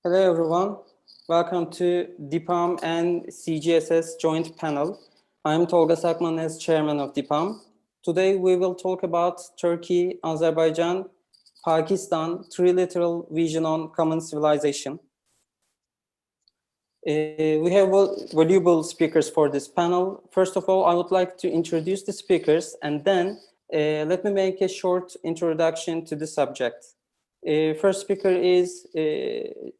Hello everyone, welcome to DİPAM and CGSS joint panel. I'm Tolga Sakman as chairman of DİPAM. Today we will talk about Turkey, Azerbaijan, Pakistan, Trilateral vision on common civilization. We have valuable speakers for this panel. First of all, I would like to introduce the speakers and then let me make a short introduction to the subject. First speaker is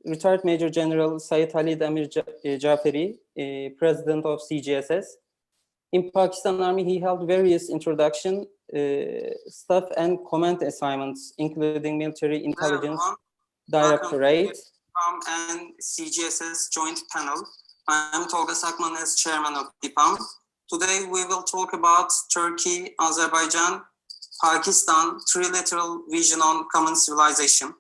retired Major General Sayed Ali Damir Jaferi, President of CGSS. In Pakistan Army, he held various introduction, staff and command assignments, including military intelligence, directorate, and CGSS joint panel. I'm Tolga Sakman as chairman of DİPAM. Today we will talk about Turkey, Azerbaijan, Pakistan, Trilateral vision on common civilization.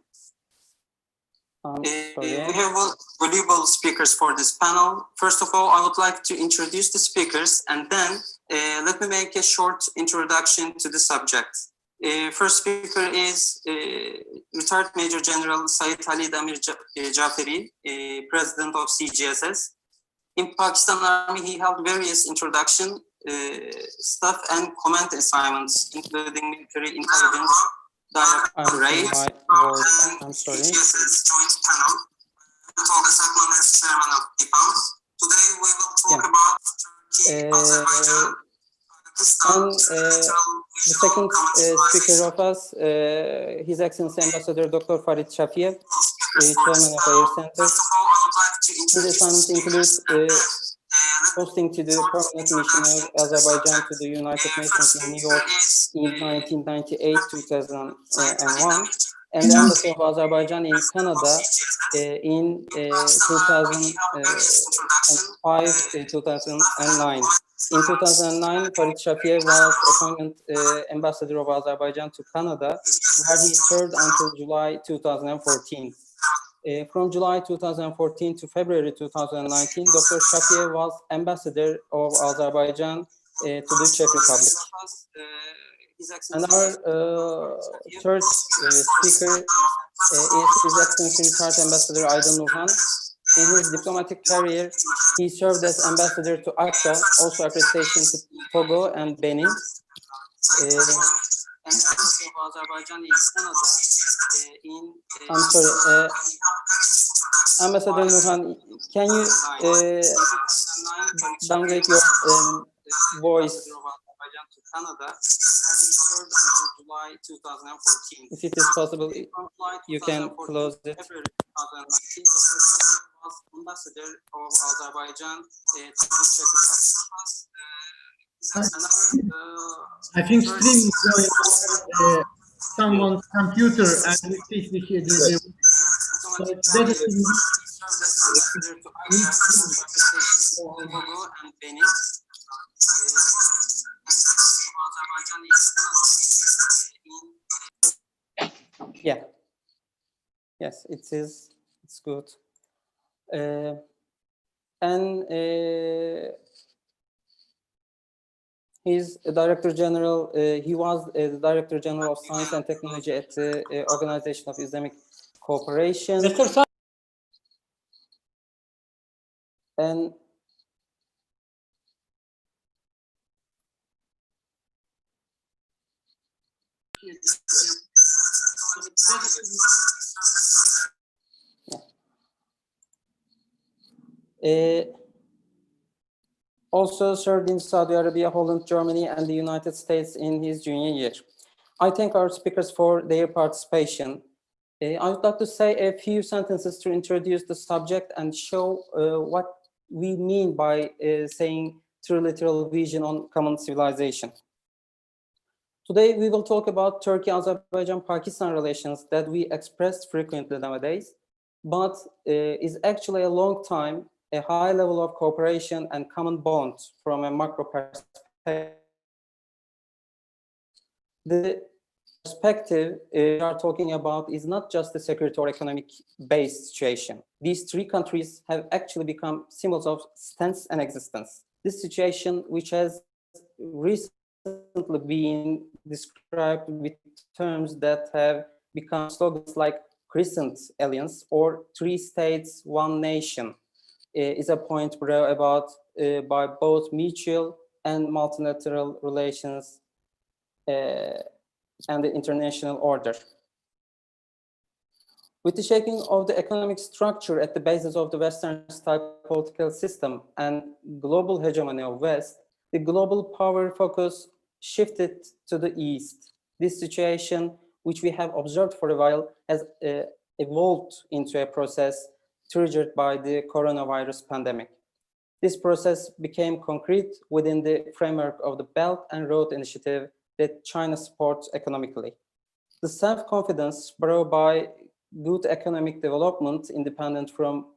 We have valuable speakers for this panel. First of all, I would like to introduce the speakers and then let me make a short introduction to the subject. First speaker is retired Major General Sayed Ali Damir Jaferi, President of CGSS. In Pakistan Army, he held various introduction, staff and command assignments, including military intelligence, directorate, and CGSS joint panel. Tolga Sakman as chairman of DİPAM. Today we will talk about Turkey, Azerbaijan, Pakistan, the second speaker of us, His Excellency Ambassador Dr. Farid Shafiev, chairman of Air Center. His assignments include hosting to the permanent mission of Azerbaijan to the United Nations in New York in 1998-2001, and the Embassy of Azerbaijan in Canada in 2005-2009. In 2009, Farid Shafiev was appointed Ambassador of Azerbaijan to Canada, where he served until July 2014. From July 2014 to February 2019, Dr. Shafiev was Ambassador of Azerbaijan to the Czech Republic. And our third speaker is His Excellency retired Ambassador Aydın Nurhan. In his diplomatic career, he served as ambassador to Accra, also accreditation to Togo and Benin. And Embassy of Azerbaijan in Canada. I'm sorry, Ambassador Nurhan, can you downgrade your voice? If it is possible, you can close it. Ambassador of Azerbaijan to the Czech Republic. I think stream is going on someone's computer and we see the schedule. So it's better to yeah. Yes, it is. It's good. He's a Director General. He was the Director General of Science and Technology at the Organization of Islamic Cooperation. And also served in Saudi Arabia, Holland, Germany, and the United States in his junior year. I thank our speakers for their participation. I would like to say a few sentences to introduce the subject and show what we mean by saying trilateral vision on common civilization. Today, we will talk about Turkey-Azerbaijan-Pakistan relations that we express frequently nowadays, but is actually a long time, a high level of cooperation and common bonds from a macro perspective. The perspective we are talking about is not just a security or economic based situation. These three countries have actually become symbols of stance and existence. This situation, which has recently been described with terms that have become slogans like crescent alliance or three states, one nation is a point brought about by both mutual and multilateral relations and the international order. With the shaping of the economic structure at the basis of the Western-style political system and global hegemony of West, the global power focus shifted to the East. This situation, which we have observed for a while, has evolved into a process triggered by the coronavirus pandemic. This process became concrete within the framework of the Belt and Road Initiative that China supports economically. The self-confidence brought by good economic development independent from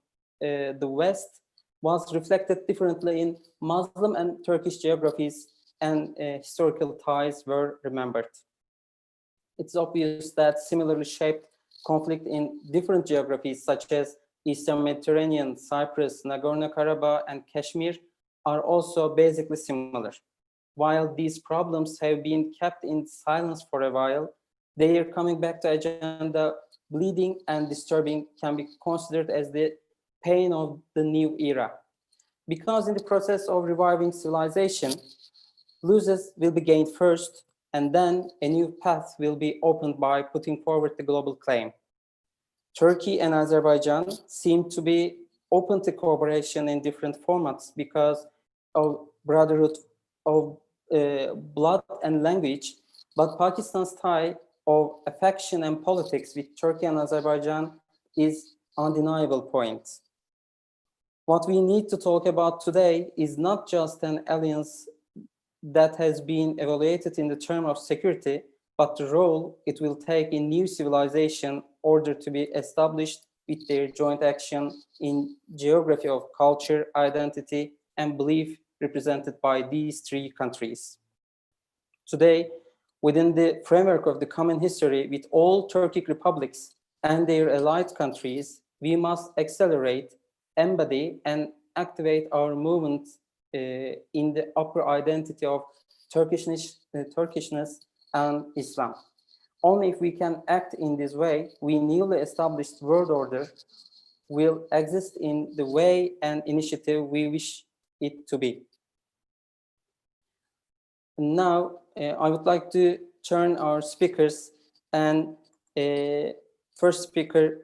the West was reflected differently in Muslim and Turkish geographies, and historical ties were remembered. It's obvious that similarly shaped conflict in different geographies such as Eastern Mediterranean, Cyprus, Nagorno-Karabakh, and Kashmir are also basically similar. While these problems have been kept in silence for a while, their coming back to agenda, bleeding and disturbing, can be considered as the pain of the new era. Because in the process of reviving civilization, losers will be gained first, and then a new path will be opened by putting forward the global claim. Turkey and Azerbaijan seem to be open to cooperation in different formats because of brotherhood of blood and language, but Pakistan's tie of affection and politics with Turkey and Azerbaijan is undeniable point. What we need to talk about today is not just an alliance that has been evaluated in the term of security, but the role it will take in new civilization order to be established with their joint action in geography of culture, identity, and belief represented by these three countries. Today, within the framework of the common history with all Turkic republics and their allied countries, we must accelerate, embody, and activate our movement in the upper identity of Turkishness and Islam. Only if we can act in this way, we newly established world order will exist in the way and initiative we wish it to be. Now, I would like to turn our speakers, and first speaker,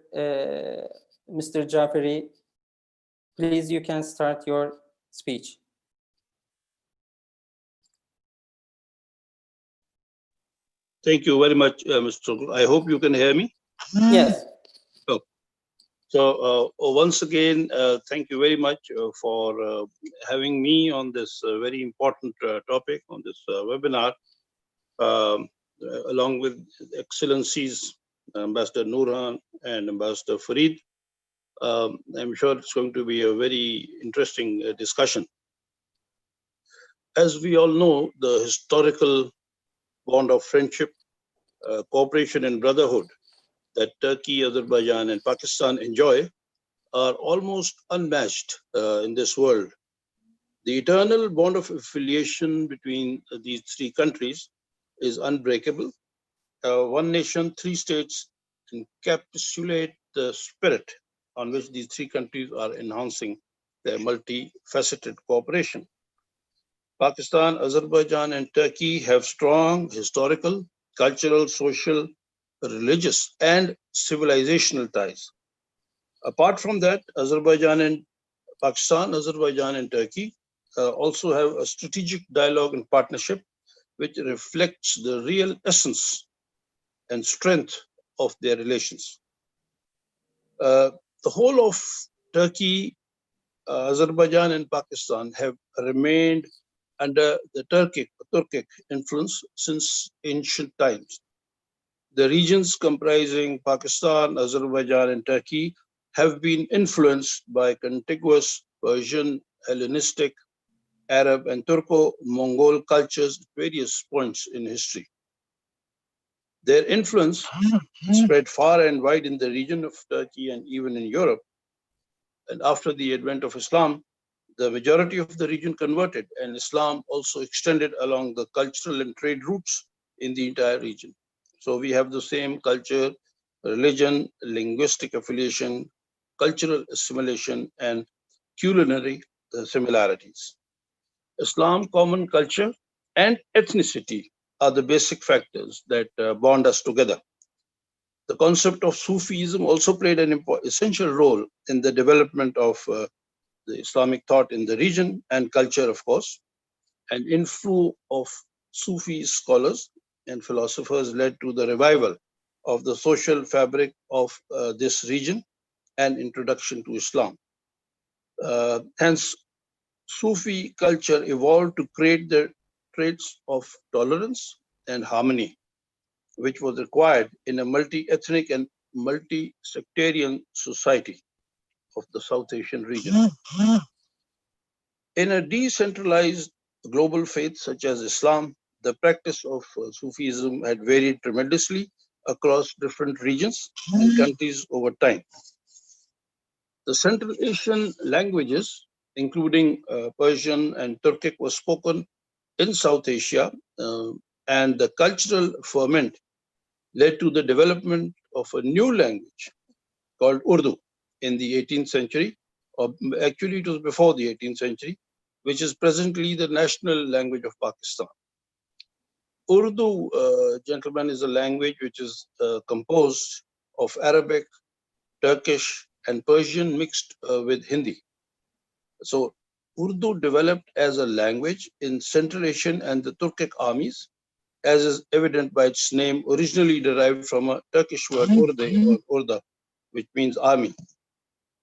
Mr. Jaferi, please, you can start your speech. Thank you very much, Mr. I hope you can hear me. Yes. Oh. So once again, thank you very much for having me on this very important topic on this webinar, along with Excellencies Ambassador Nurhan and Ambassador Farid. I'm sure it's going to be a very interesting discussion. As we all know, the historical bond of friendship, cooperation and brotherhood that Turkey, Azerbaijan and Pakistan enjoy are almost unmatched in this world. The eternal bond of affiliation between these three countries is unbreakable. One nation, three states encapsulate the spirit on which these three countries are enhancing their multifaceted cooperation. Pakistan, Azerbaijan, and Turkey have strong historical, cultural, social, religious, and civilizational ties. Apart from that, Azerbaijan and Turkey also have a strategic dialogue and partnership which reflects the real essence and strength of their relations. The whole of Turkey, Azerbaijan, and Pakistan have remained under the Turkic influence since ancient times. The regions comprising Pakistan, Azerbaijan, and Turkey have been influenced by contiguous Persian, Hellenistic, Arab, and Turco-Mongol cultures at various points in history. Their influence spread far and wide in the region of Turkey and even in Europe. And after the advent of Islam, the majority of the region converted, and Islam also extended along the cultural and trade routes in the entire region. So we have the same culture, religion, linguistic affiliation, cultural assimilation, and culinary similarities. Islam, common culture, and ethnicity are the basic factors that bond us together. The concept of Sufism also played an essential role in the development of the Islamic thought in the region and culture, of course. An inflow of Sufi scholars and philosophers led to the revival of the social fabric of this region and introduction to Islam. Hence, Sufi culture evolved to create the traits of tolerance and harmony, which was required in a multi-ethnic and multi-sectarian society of the South Asian region. In a decentralized global faith such as Islam, the practice of Sufism had varied tremendously across different regions and countries over time. The Central Asian languages, including Persian and Turkic, were spoken in South Asia, and the cultural ferment led to the development of a new language called Urdu in the 18th century, or actually it was before the 18th century, which is presently the national language of Pakistan. Urdu, gentlemen, is a language which is composed of Arabic, Turkish, and Persian mixed with Hindi. So Urdu developed as a language in Central Asian and the Turkic armies, as is evident by its name, originally derived from a Turkish word urde or urda, which means army.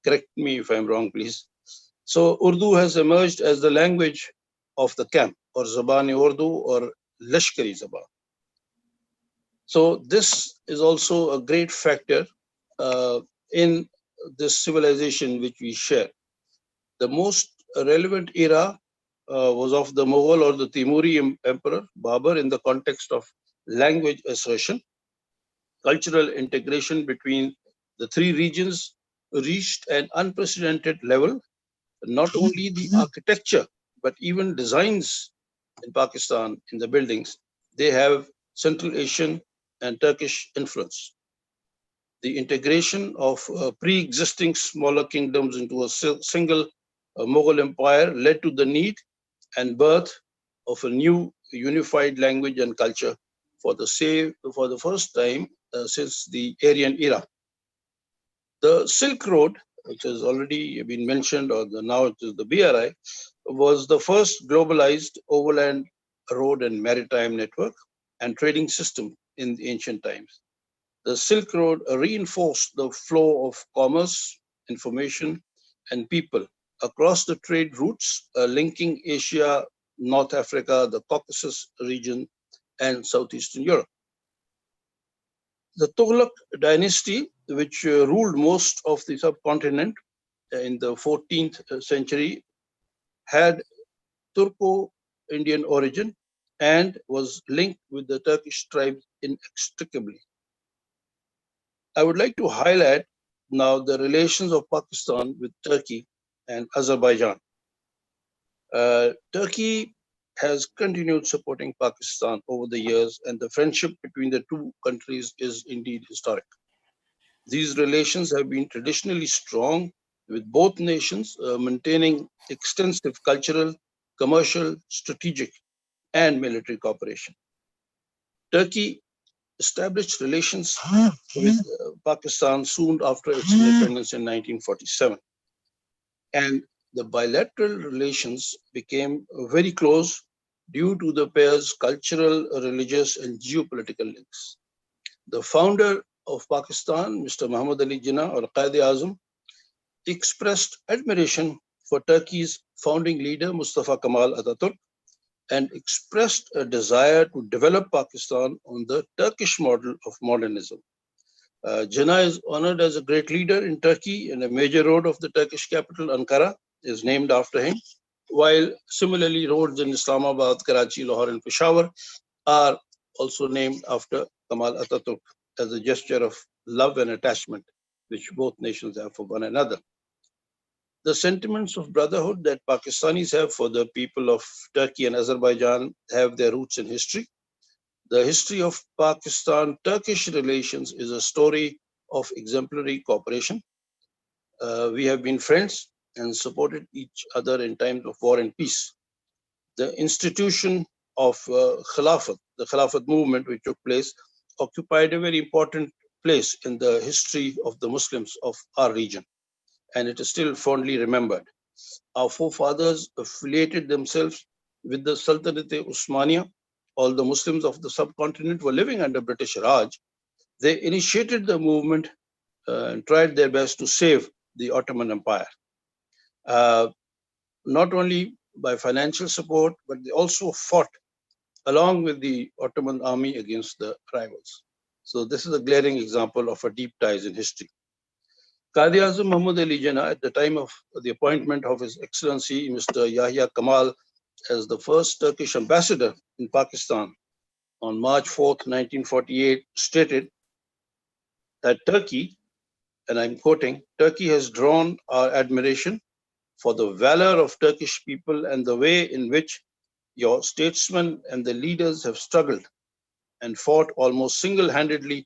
Correct me if I'm wrong, please. So Urdu has emerged as the language of the camp, or Zabani Urdu, or Lashkari Zaban. So this is also a great factor in this civilization which we share. The most relevant era was of the Mughal or the Timuri Emperor Babur in the context of language assertion. Cultural integration between the three regions reached an unprecedented level. Not only the architecture, but even designs in Pakistan, in the buildings, they have Central Asian and Turkish influence. The integration of pre-existing smaller kingdoms into a single Mughal empire led to the need and birth of a new unified language and culture for the first time since the Aryan era. The Silk Road, which has already been mentioned, or now it is the BRI, was the first globalized overland road and maritime network and trading system in the ancient times. The Silk Road reinforced the flow of commerce, information, and people across the trade routes linking Asia, North Africa, the Caucasus region, and Southeastern Europe. The Tughlaq dynasty, which ruled most of the subcontinent in the 14th century, had Turco-Indian origin and was linked with the Turkish tribes inextricably. I would like to highlight now the relations of Pakistan with Turkey and Azerbaijan. Turkey has continued supporting Pakistan over the years, and the friendship between the two countries is indeed historic. These relations have been traditionally strong, with both nations maintaining extensive cultural, commercial, strategic, and military cooperation. Turkey established relations with Pakistan soon after its independence in 1947. And the bilateral relations became very close due to the pair's cultural, religious, and geopolitical links. The founder of Pakistan, Mr. Muhammad Ali Jinnah, or Quaid-e-Azam, expressed admiration for Turkey's founding leader, Mustafa Kemal Atatürk, and expressed a desire to develop Pakistan on the Turkish model of modernism. Jinnah is honored as a great leader in Turkey, and a major road of the Turkish capital, Ankara, is named after him, while similarly roads in Islamabad, Karachi, Lahore, and Peshawar are also named after Kemal Atatürk as a gesture of love and attachment which both nations have for one another. The sentiments of brotherhood that Pakistanis have for the people of Turkey and Azerbaijan have their roots in history. The history of Pakistan-Turkish relations is a story of exemplary cooperation. We have been friends and supported each other in times of war and peace. The institution of Khilafat, the Khilafat movement which took place, occupied a very important place in the history of the Muslims of our region, and it is still fondly remembered. Our forefathers affiliated themselves with the Sultanate Osmania. All the Muslims of the subcontinent were living under British Raj. They initiated the movement and tried their best to save the Ottoman Empire. Not only by financial support, but they also fought along with the Ottoman army against the rivals. So this is a glaring example of a deep ties in history. Quaid-e-Azam Muhammad Ali Jinnah, at the time of the appointment of His Excellency Mr. Yahya Kamal as the first Turkish ambassador in Pakistan on March 4th, 1948, stated that Turkey, and I'm quoting, Turkey has drawn our admiration for the valor of Turkish people and the way in which your statesmen and the leaders have struggled and fought almost single-handedly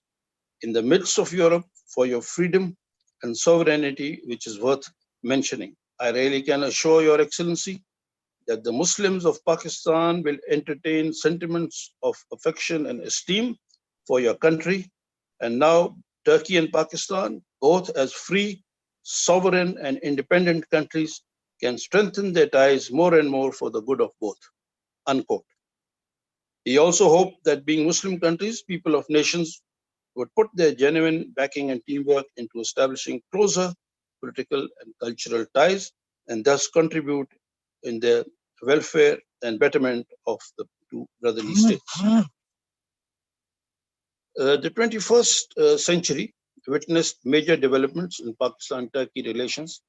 in the midst of Europe for your freedom and sovereignty, which is worth mentioning. I really can assure Your Excellency that the Muslims of Pakistan will entertain sentiments of affection and esteem for your country. And now Turkey and Pakistan, both as free, sovereign and independent countries, can strengthen their ties more and more for the good of both, unquote. He also hoped that being Muslim countries, people of nations would put their genuine backing and teamwork into establishing closer political and cultural ties and thus contribute in the welfare and betterment of the two brotherly states. The 21st century witnessed major developments in Pakistan-Turkey relations.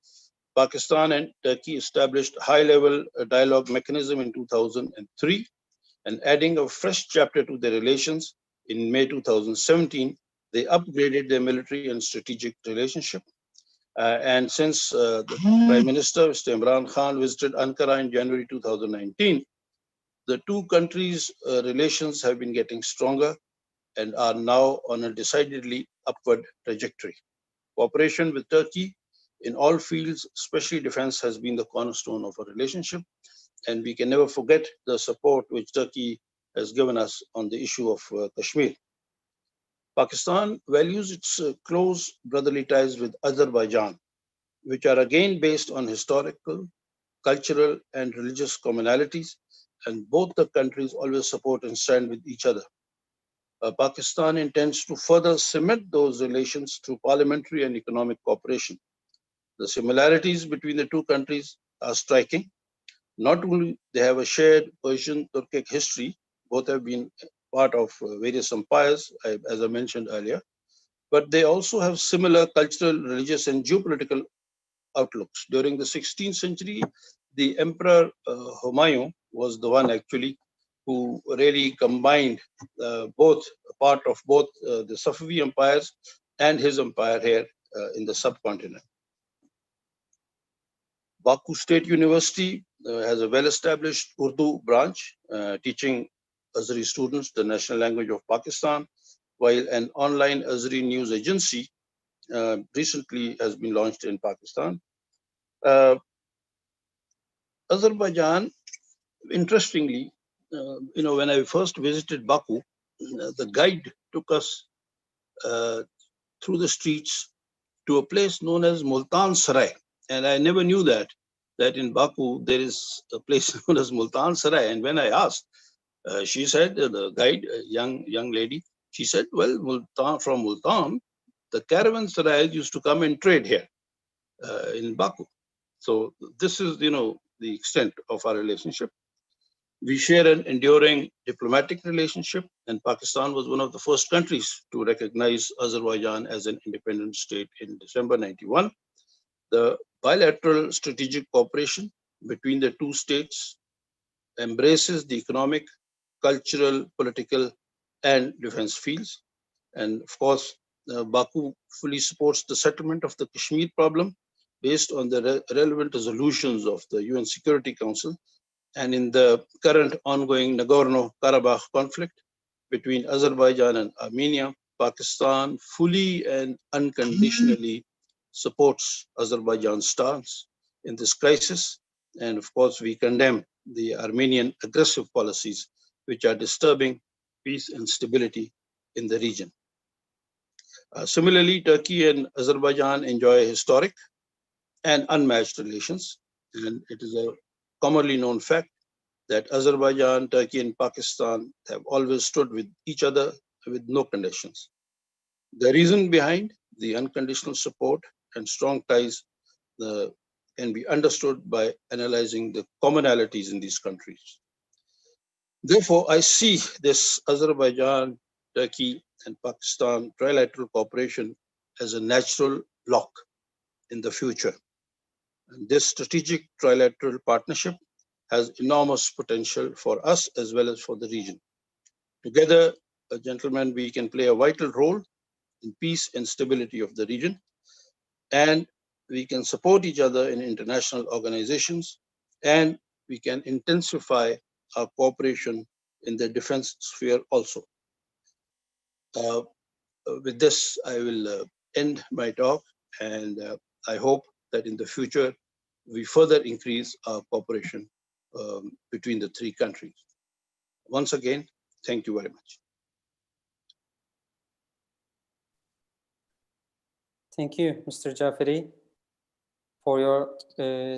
Pakistan and Turkey established high-level dialogue mechanism in 2003, and adding a fresh chapter to their relations in May 2017, they upgraded their military and strategic relationship. And since the Prime Minister, Mr. Imran Khan, visited Ankara in January 2019, the two countries' relations have been getting stronger and are now on a decidedly upward trajectory. Cooperation with Turkey in all fields, especially defense, has been the cornerstone of our relationship. And we can never forget the support which Turkey has given us on the issue of Kashmir. Pakistan values its close brotherly ties with Azerbaijan, which are again based on historical, cultural, and religious commonalities, and both the countries always support and stand with each other. Pakistan intends to further cement those relations through parliamentary and economic cooperation. The similarities between the two countries are striking. Not only they have a shared Persian-Turkic history, both have been part of various empires, as I mentioned earlier, but they also have similar cultural, religious, and geopolitical outlooks. During the 16th century, the Emperor Humayun was the one actually who really combined both part of both the Safavi empires and his empire here in the subcontinent. Baku State University has a well-established Urdu branch teaching Azeri students the national language of Pakistan, while an online Azeri news agency recently has been launched in Pakistan. Azerbaijan, interestingly, when I first visited Baku, the guide took us through the streets to a place known as Multan Sarai. And I never knew that in Baku, there is a place known as Multan Sarai. And when I asked, she said, the guide, a young lady, she said, well, from Multan, the caravan sarais used to come and trade here in Baku. So this is, the extent of our relationship. We share an enduring diplomatic relationship, and Pakistan was one of the first countries to recognize Azerbaijan as an independent state in December 91. The bilateral strategic cooperation between the two states embraces the economic, cultural, political, and defense fields. And of course, Baku fully supports the settlement of the Kashmir problem based on the relevant resolutions of the UN Security Council. And in the current ongoing Nagorno-Karabakh conflict between Azerbaijan and Armenia, Pakistan fully and unconditionally supports Azerbaijan's stance in this crisis. And of course, we condemn the Armenian aggressive policies which are disturbing peace and stability in the region. Similarly, Turkey and Azerbaijan enjoy historic and unmatched relations. And it is a commonly known fact that Azerbaijan, Turkey, and Pakistan have always stood with each other with no conditions. The reason behind the unconditional support and strong ties can be understood by analyzing the commonalities in these countries. Therefore, I see this Azerbaijan, Turkey, and Pakistan trilateral cooperation as a natural block in the future. And this strategic trilateral partnership has enormous potential for us as well as for the region. Together, gentlemen, we can play a vital role in peace and stability of the region, and we can support each other in international organizations, and we can intensify our cooperation in the defense sphere also. With this, I will end my talk, and I hope that in the future, we further increase our cooperation between the three countries. Once again, thank you very much. Thank you, Mr. Jaferi, for your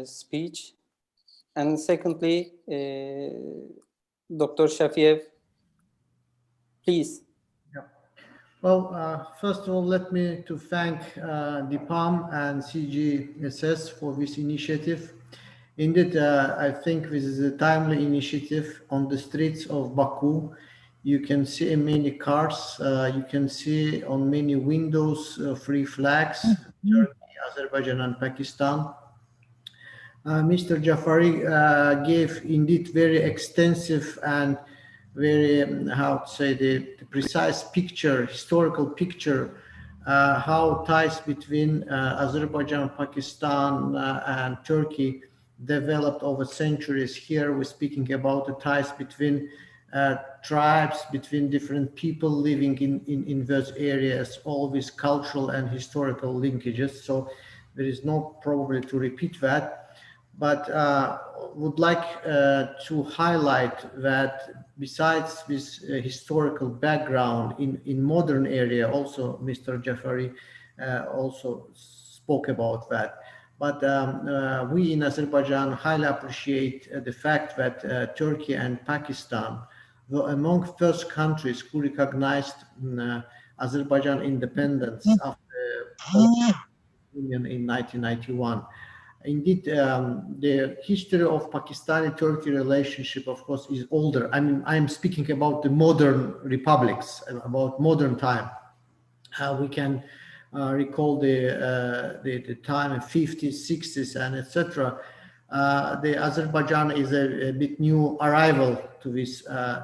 speech. And secondly, Dr. Shafiev, please. Well, first of all, let me to thank DİPAM and CGSS for this initiative. Indeed, I think this is a timely initiative. On the streets of Baku, you can see many cars, you can see on many windows three flags, Turkey, Azerbaijan, and Pakistan. Mr. Jafari gave indeed very extensive and very, how to say, the precise picture, historical picture, how ties between Azerbaijan, Pakistan, and Turkey developed over centuries. Here we're speaking about the ties between tribes, between different people living in those areas, all these cultural and historical linkages. So there is no probably to repeat that. But would like to highlight that besides this historical background in modern area, also Mr. Jafari also spoke about that. But we in Azerbaijan highly appreciate the fact that Turkey and Pakistan were among first countries who recognized Azerbaijan independence after the Union in 1991. Indeed, the history of Pakistani-Turkey relationship, of course, is older. I mean, I'm speaking about the modern republics, about modern time. We can recall the time in 50s, 60s, and etc. The Azerbaijan is a bit new arrival to this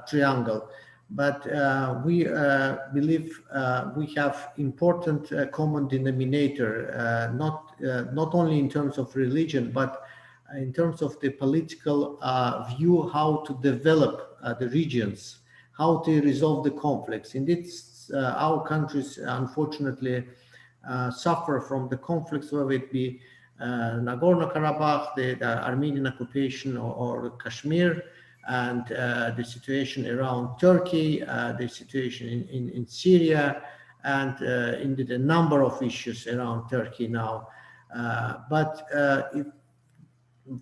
triangle. But we believe we have important common denominator, not only in terms of religion, but in terms of the political view, how to develop the regions, how to resolve the conflicts. Indeed, our countries unfortunately suffer from the conflicts, whether it be Nagorno-Karabakh, the Armenian occupation, or Kashmir, and the situation around Turkey, the situation in Syria, and indeed a number of issues around Turkey now. But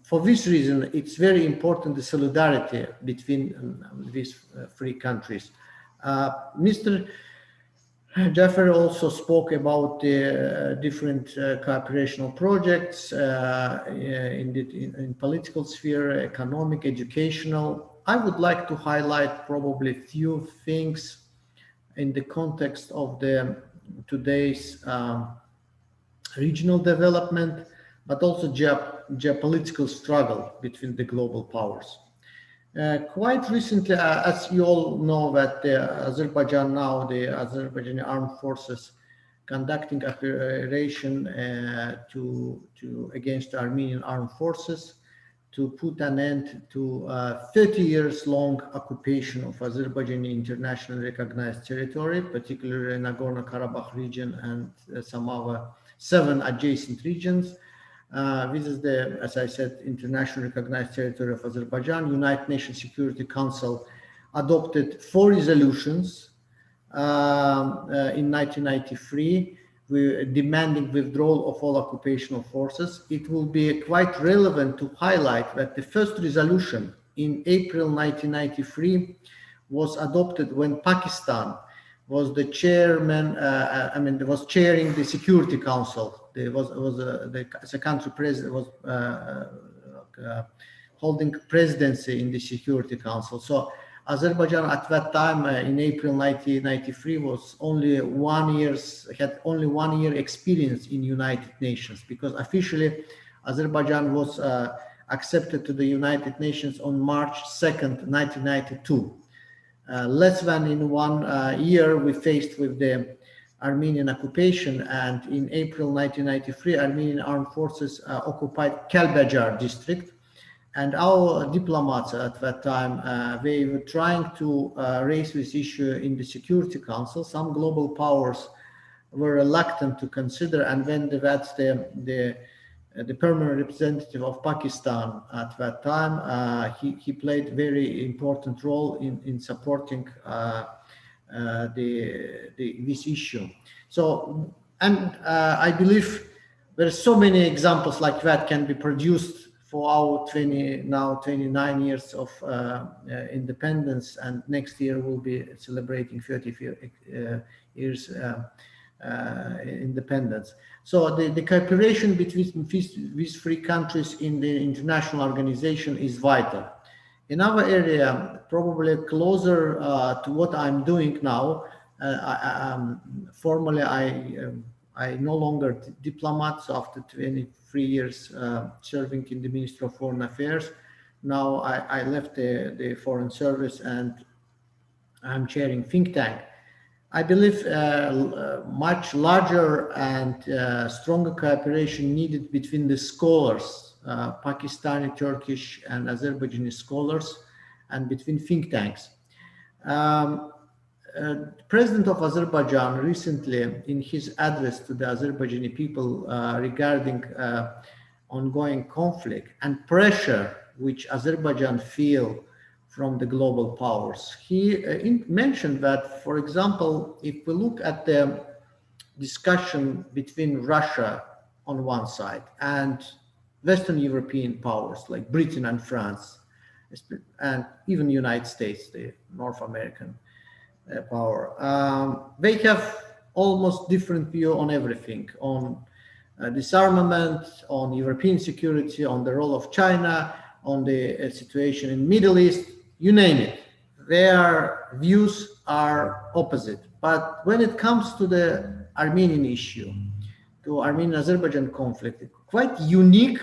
for this reason, it's very important the solidarity between these three countries. Mr. Jaffer also spoke about the different cooperational projects in political sphere, economic, educational. I would like to highlight probably a few things in the context of the today's regional development, but also geopolitical struggle between the global powers. Quite recently, as you all know, that Azerbaijan now, the Azerbaijani armed forces conducting operation against the Armenian armed forces. to put an end to 30 years long occupation of Azerbaijan internationally recognized territory, particularly Nagorno-Karabakh region and some other 7 adjacent regions. This is the, as I said, internationally recognized territory of Azerbaijan. United Nations Security Council adopted 4 resolutions in 1993, demanding withdrawal of all occupational forces. It will be quite relevant to highlight that the first resolution in April 1993 was adopted when Pakistan was the chairman, was chairing the Security Council. The country president was holding presidency in the Security Council. So Azerbaijan at that time, in April 1993, was had only 1 year experience in United Nations, because officially Azerbaijan was accepted to the United Nations on March 2nd, 1992. Less than in 1 year, we faced with the Armenian occupation, and in April 1993, Armenian armed forces occupied Kalbajar district. And our diplomats at that time, they were trying to raise this issue in the Security Council. Some global powers were reluctant to consider, and then that's the permanent representative of Pakistan at that time. He played a very important role in supporting this issue. So, and I believe there are so many examples like that can be produced for our 29 years of independence, and next year we'll be celebrating 30 years independence. So the cooperation between these 3 countries in the international organization is vital. Another area, probably closer to what I'm doing now, formally I no longer diplomat, so after 23 years serving in the Ministry of Foreign Affairs. Now I left the Foreign Service and I'm chairing think tank. I believe much larger and stronger cooperation needed between the scholars, Pakistani, Turkish and Azerbaijani scholars, and between think tanks. President of Azerbaijan recently, in his address to the Azerbaijani people regarding ongoing conflict and pressure which Azerbaijan feel from the global powers, he mentioned that, for example, if we look at the discussion between Russia on one side and Western European powers like Britain and France, and even the United States, the North American power, they have almost different view on everything, on disarmament, on European security, on the role of China, on the situation in Middle East, you name it. Their views are opposite. But when it comes to the Armenian issue, to Armenian-Azerbaijan conflict, quite unique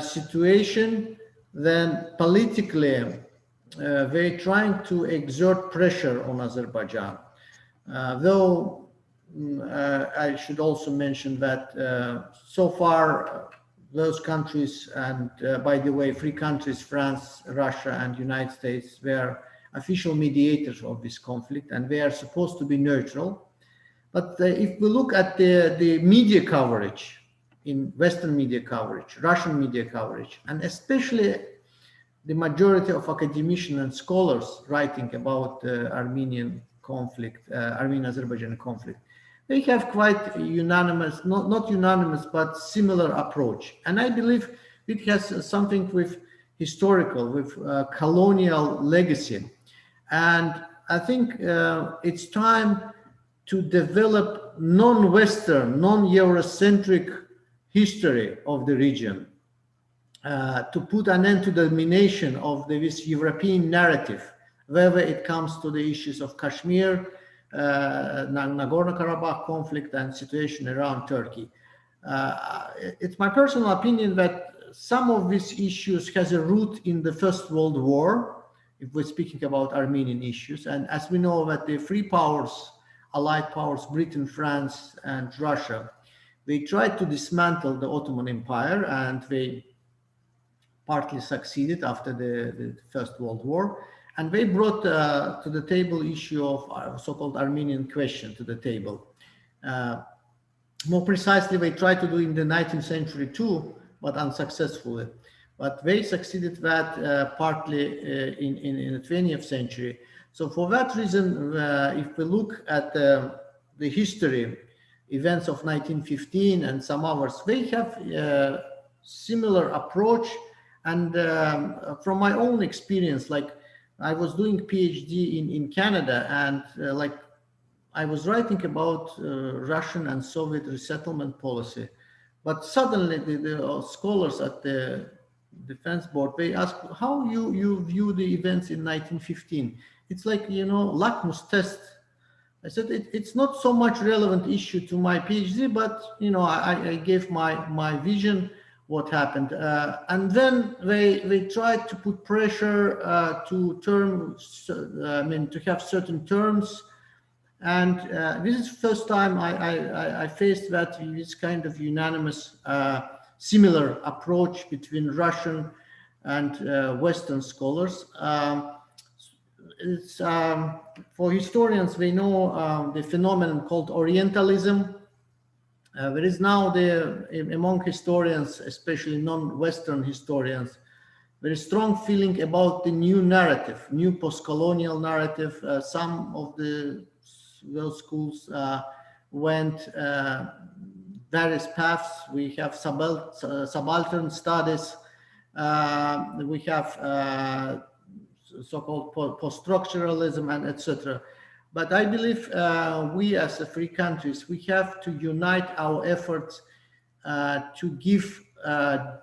situation, then politically they're trying to exert pressure on Azerbaijan. Though I should also mention that so far those countries, and by the way, 3 countries, France, Russia and United States, were official mediators of this conflict, and they are supposed to be neutral. But if we look at the media coverage, in Western media coverage, Russian media coverage, and especially the majority of academicians and scholars writing about the Armenian conflict, Armenian-Azerbaijan conflict, they have quite unanimous, not unanimous, but similar approach. And I believe it has something with historical, with colonial legacy. And I think it's time to develop non-Western, non-Eurocentric history of the region, to put an end to the domination of this European narrative, whether it comes to the issues of Kashmir, Nagorno-Karabakh conflict and situation around Turkey. It's my personal opinion that some of these issues has a root in the First World War, if we're speaking about Armenian issues. And as we know that the 3 powers, allied powers, Britain, France and Russia, they tried to dismantle the Ottoman Empire, and they partly succeeded after the First World War. And they brought to the table issue of so-called Armenian question to the table. More precisely, they tried to do in the 19th century too, but unsuccessfully. But they succeeded that partly in the 20th century. So for that reason, if we look at the history, events of 1915 and some others, they have similar approach. And from my own experience, like I was doing PhD in Canada, and like I was writing about Russian and Soviet resettlement policy, but suddenly the scholars at the Defense Board, they asked how you view the events in 1915. It's like, you know, litmus test. I said it's not so much relevant issue to my PhD, but you know, I gave my vision what happened, and then they tried to put pressure to have certain terms. And this is the first time I faced that this kind of unanimous similar approach between Russian and Western scholars. It's for historians, we know the phenomenon called Orientalism. There is now among historians, especially non-Western historians, very strong feeling about the new narrative, new post-colonial narrative. Some of those schools went various paths. We have subaltern studies. We have so-called post-structuralism and etc. But I believe we as free countries, we have to unite our efforts to give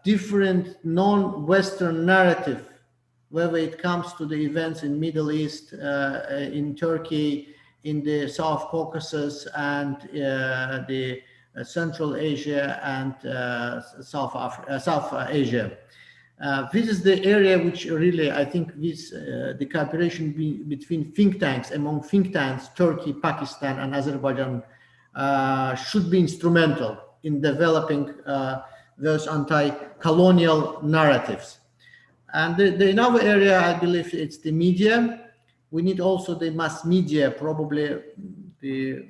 different non-Western narrative, whether it comes to the events in Middle East, in Turkey, in the South Caucasus, and the Central Asia and South Asia. This is the area which really, I think, the cooperation between think tanks, among think tanks, Turkey, Pakistan, and Azerbaijan should be instrumental in developing those anti-colonial narratives. And the another area, I believe, it's the media. We need also the mass media. Probably it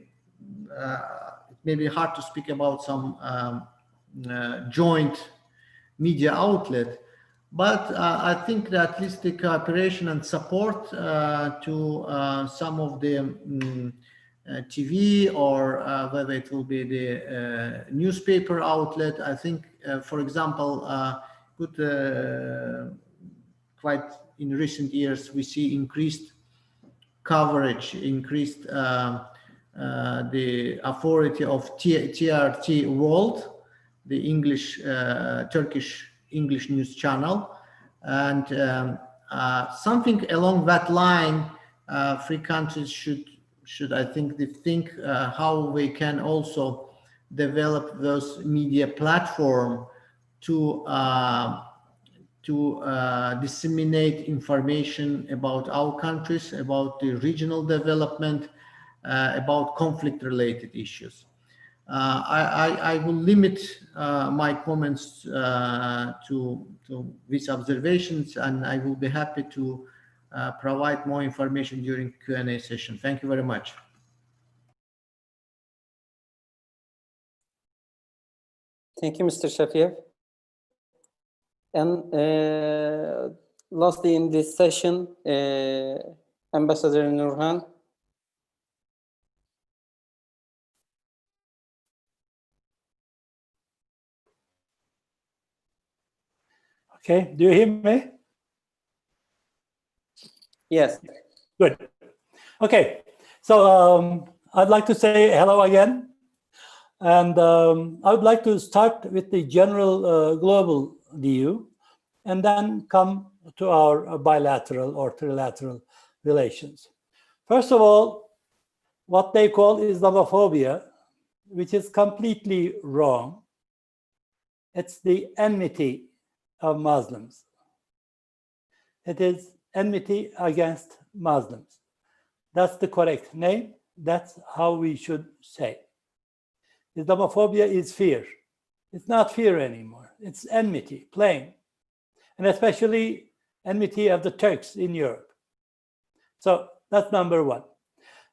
may be hard to speak about some joint media outlet, but I think that at least the cooperation and support to some of the TV or whether it will be the newspaper outlet. I think, for example, quite in recent years, we see increased coverage, increased the authority of TRT World, the English, Turkish English news channel. And something along that line, free countries should I think, think how we can also develop those media platform to disseminate information about our countries, about the regional development, about conflict-related issues. I will limit my comments to these observations, and I will be happy to provide more information during Q&A session. Thank you very much. Thank you, Mr. Shafiev. And lastly in this session, Ambassador Nurhan. Okay, do you hear me? Yes. Good. Okay, so I'd like to say hello again. And I would like to start with the general global view and then come to our bilateral or trilateral relations. First of all, what they call Islamophobia, which is completely wrong. It's the enmity of Muslims. It is enmity against Muslims. That's the correct name. That's how we should say. Islamophobia is fear. It's not fear anymore. It's enmity, plain. and especially enmity of the Turks in Europe. So that's number one.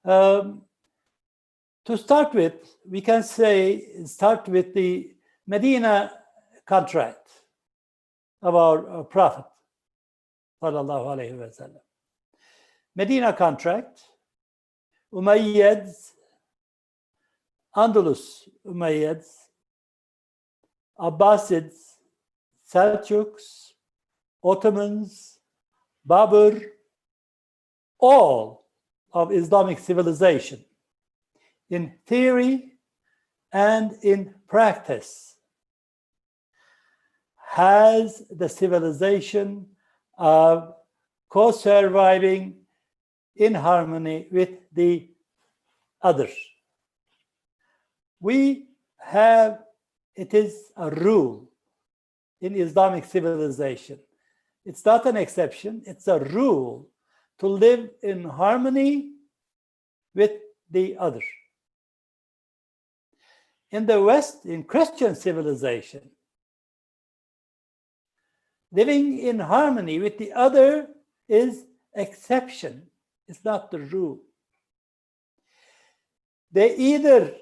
To start with, we can start with the Medina contract of our Prophet, sallallahu alaihi wasallam. Medina contract, Umayyads, Andalus Umayyads, Abbasids, Seljuks, Ottomans, Babur, all of Islamic civilization, in theory and in practice, has the civilization of co-surviving in harmony with the others. We have, it is a rule in Islamic civilization. It's not an exception, it's a rule to live in harmony with the other. In the West, in Christian civilization, living in harmony with the other is exception, it's not the rule. They either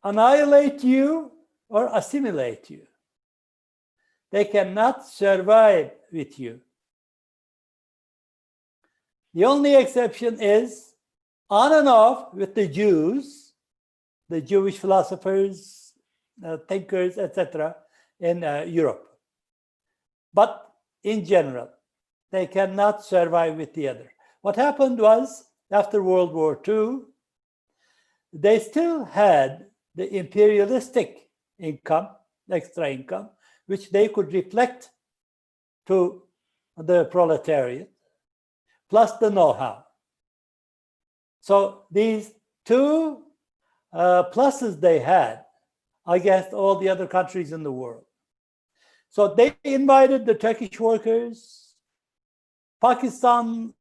annihilate you or assimilate you. They cannot survive with you. The only exception is on and off with the Jews, the Jewish philosophers, thinkers, etc. in Europe. But in general, they cannot survive with the other. What happened was, after World War II, they still had the imperialistic income, extra income, which they could reflect to the proletariat, plus the know-how. So these two pluses they had against all the other countries in the world. So they invited the Turkish workers, Pakistani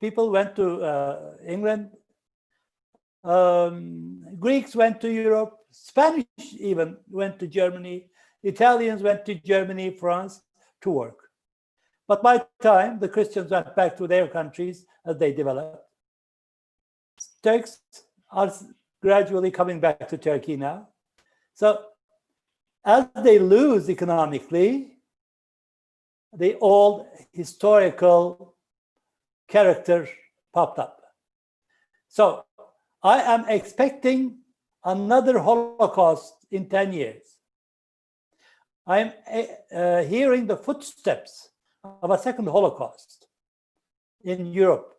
people went to England, Greeks went to Europe, Spanish even went to Germany, Italians went to Germany, France to work. But by the time the Christians went back to their countries as they developed, Turks are gradually coming back to Turkey now. So as they lose economically, the old historical character popped up. So I am expecting another Holocaust in 10 years. I'm hearing the footsteps of a second Holocaust in Europe,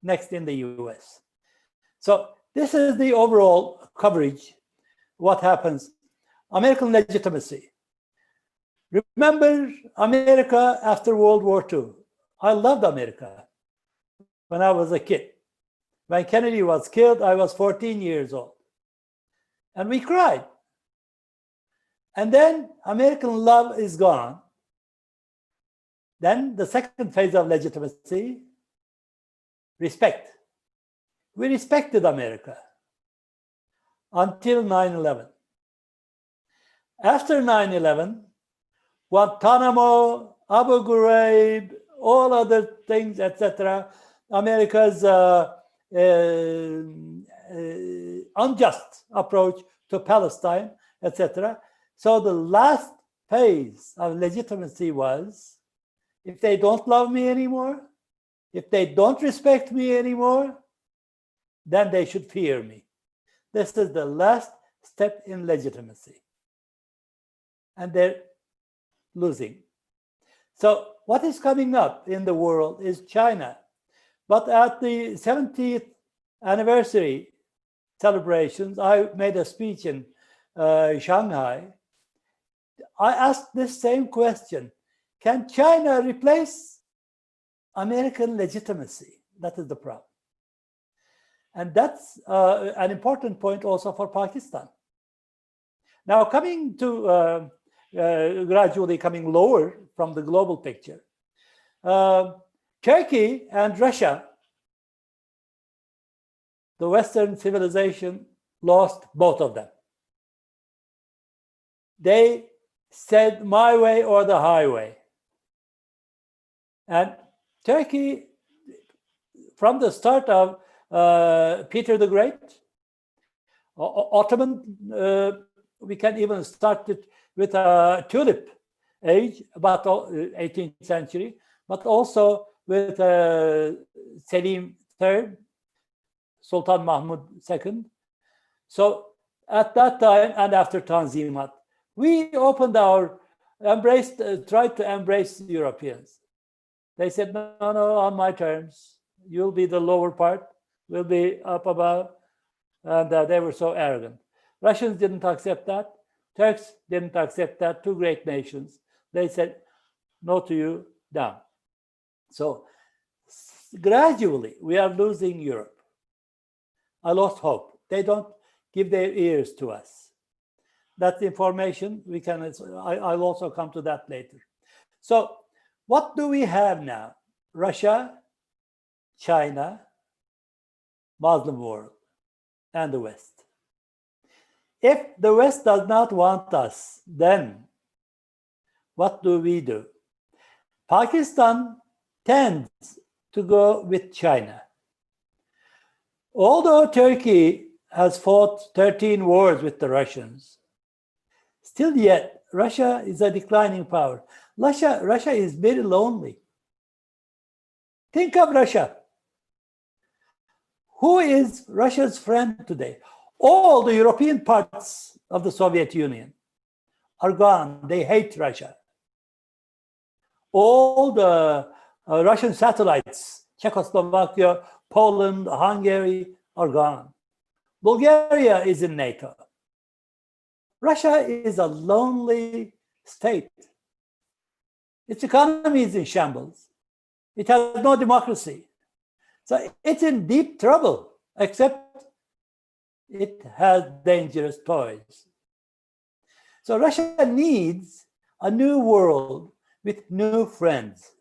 next in the US. So this is the overall coverage, what happens. American legitimacy. Remember America after World War II. I loved America when I was a kid. When Kennedy was killed, I was 14 years old. And we cried. And then American love is gone. Then the second phase of legitimacy, respect. We respected America until 9/11. After 9/11, Guantanamo, Abu Ghraib, all other things, etc., America's unjust approach to Palestine, etc. So the last phase of legitimacy was, if they don't love me anymore, if they don't respect me anymore, then they should fear me. This is the last step in legitimacy. And they're losing. So what is coming up in the world is China. But at the 70th anniversary celebrations, I made a speech in Shanghai. I asked this same question: can China replace American legitimacy? That is the problem. And that's an important point also for Pakistan. Now, coming to gradually coming lower from the global picture, Turkey and Russia, the Western civilization lost both of them. They said my way or the highway. And Turkey, from the start of Peter the Great, Ottoman, we can even start it with a tulip age, about 18th century, but also with Selim III, Sultan Mahmud II. So at that time and after Tanzimat, we opened our, tried to embrace Europeans. They said, no, on my terms. You'll be the lower part, we'll be up above. And they were so arrogant. Russians didn't accept that. Turks didn't accept that. Two great nations. They said, no to you, down. So gradually, we are losing Europe. I lost hope. They don't give their ears to us. That's information we can, I'll also come to that later. So what do we have now? Russia, China, Muslim world, and the West. If the West does not want us, then what do? Pakistan tends to go with China. Although Turkey has fought 13 wars with the Russians, still yet Russia is a declining power. Russia is very lonely. Think of Russia. Who is Russia's friend today? All the European parts of the Soviet Union are gone. They hate Russia. All the Russian satellites, Czechoslovakia, Poland, Hungary, are gone. Bulgaria is in NATO. Russia is a lonely state. Its economy is in shambles. It has no democracy. So it's in deep trouble, except it has dangerous toys. So Russia needs a new world with new friends.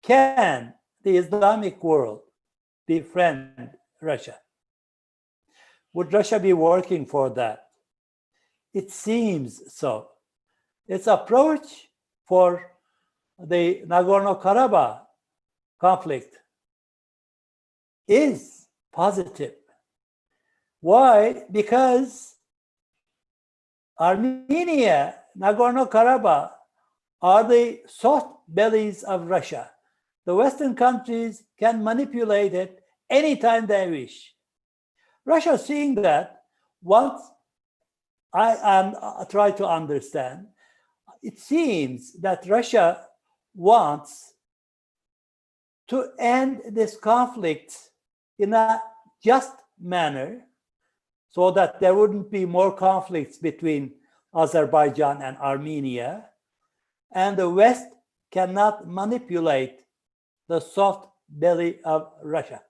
Can the Islamic world befriend Russia? Would Russia be working for that? It seems so. Its approach for the Nagorno-Karabakh conflict is positive. Why? Because Armenia, Nagorno-Karabakh are the soft bellies of Russia. The Western countries can manipulate it anytime they wish. Russia, seeing that, once I try to understand, it seems that Russia wants to end this conflict in a just manner so that there wouldn't be more conflicts between Azerbaijan and Armenia, and the West cannot manipulate the soft belly of Russia.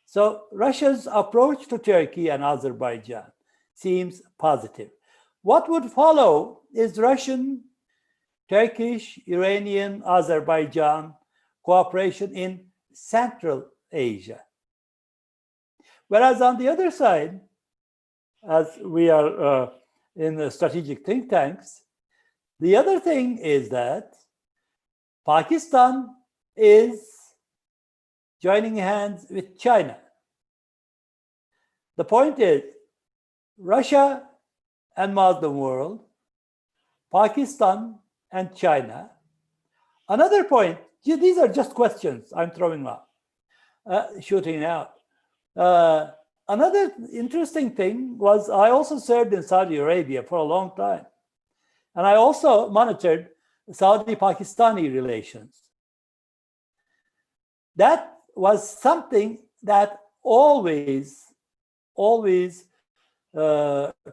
So Russia's approach to Turkey and Azerbaijan seems positive. What would follow is Russian, Turkish, Iranian, Azerbaijan cooperation in Central Asia. Whereas on the other side, as we are in the strategic think tanks, the other thing is that Pakistan is joining hands with China. The point is, Russia and Muslim world, Pakistan and China. Another point, these are just questions I'm throwing out, shooting out. Another interesting thing was I also served in Saudi Arabia for a long time. And I also monitored Saudi-Pakistani relations. That was something that always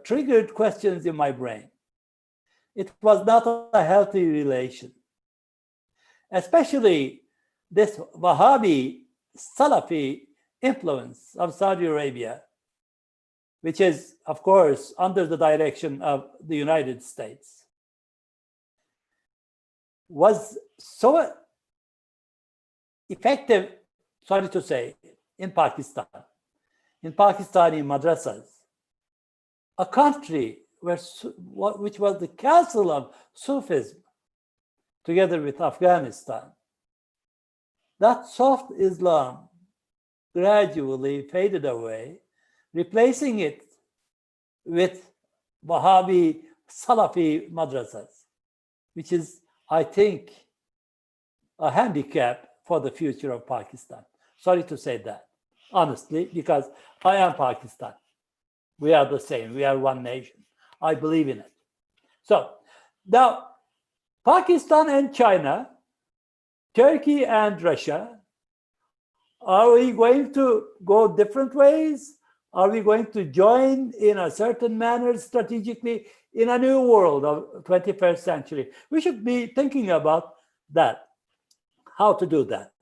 triggered questions in my brain. It was not a healthy relation. Especially this Wahhabi, Salafi influence of Saudi Arabia, which is, of course, under the direction of the United States, was so effective, sorry to say, in Pakistan, in Pakistani madrasas, a country which was the castle of Sufism, together with Afghanistan, that soft Islam gradually faded away, replacing it with Wahhabi Salafi madrasas, which is, I think, a handicap for the future of Pakistan. Sorry to say that, honestly, because I am Pakistan. We are the same. We are one nation. I believe in it. So now, Pakistan and China, Turkey and Russia, are we going to go different ways? Are we going to join in a certain manner strategically in a new world of 21st century? We should be thinking about that, how to do that.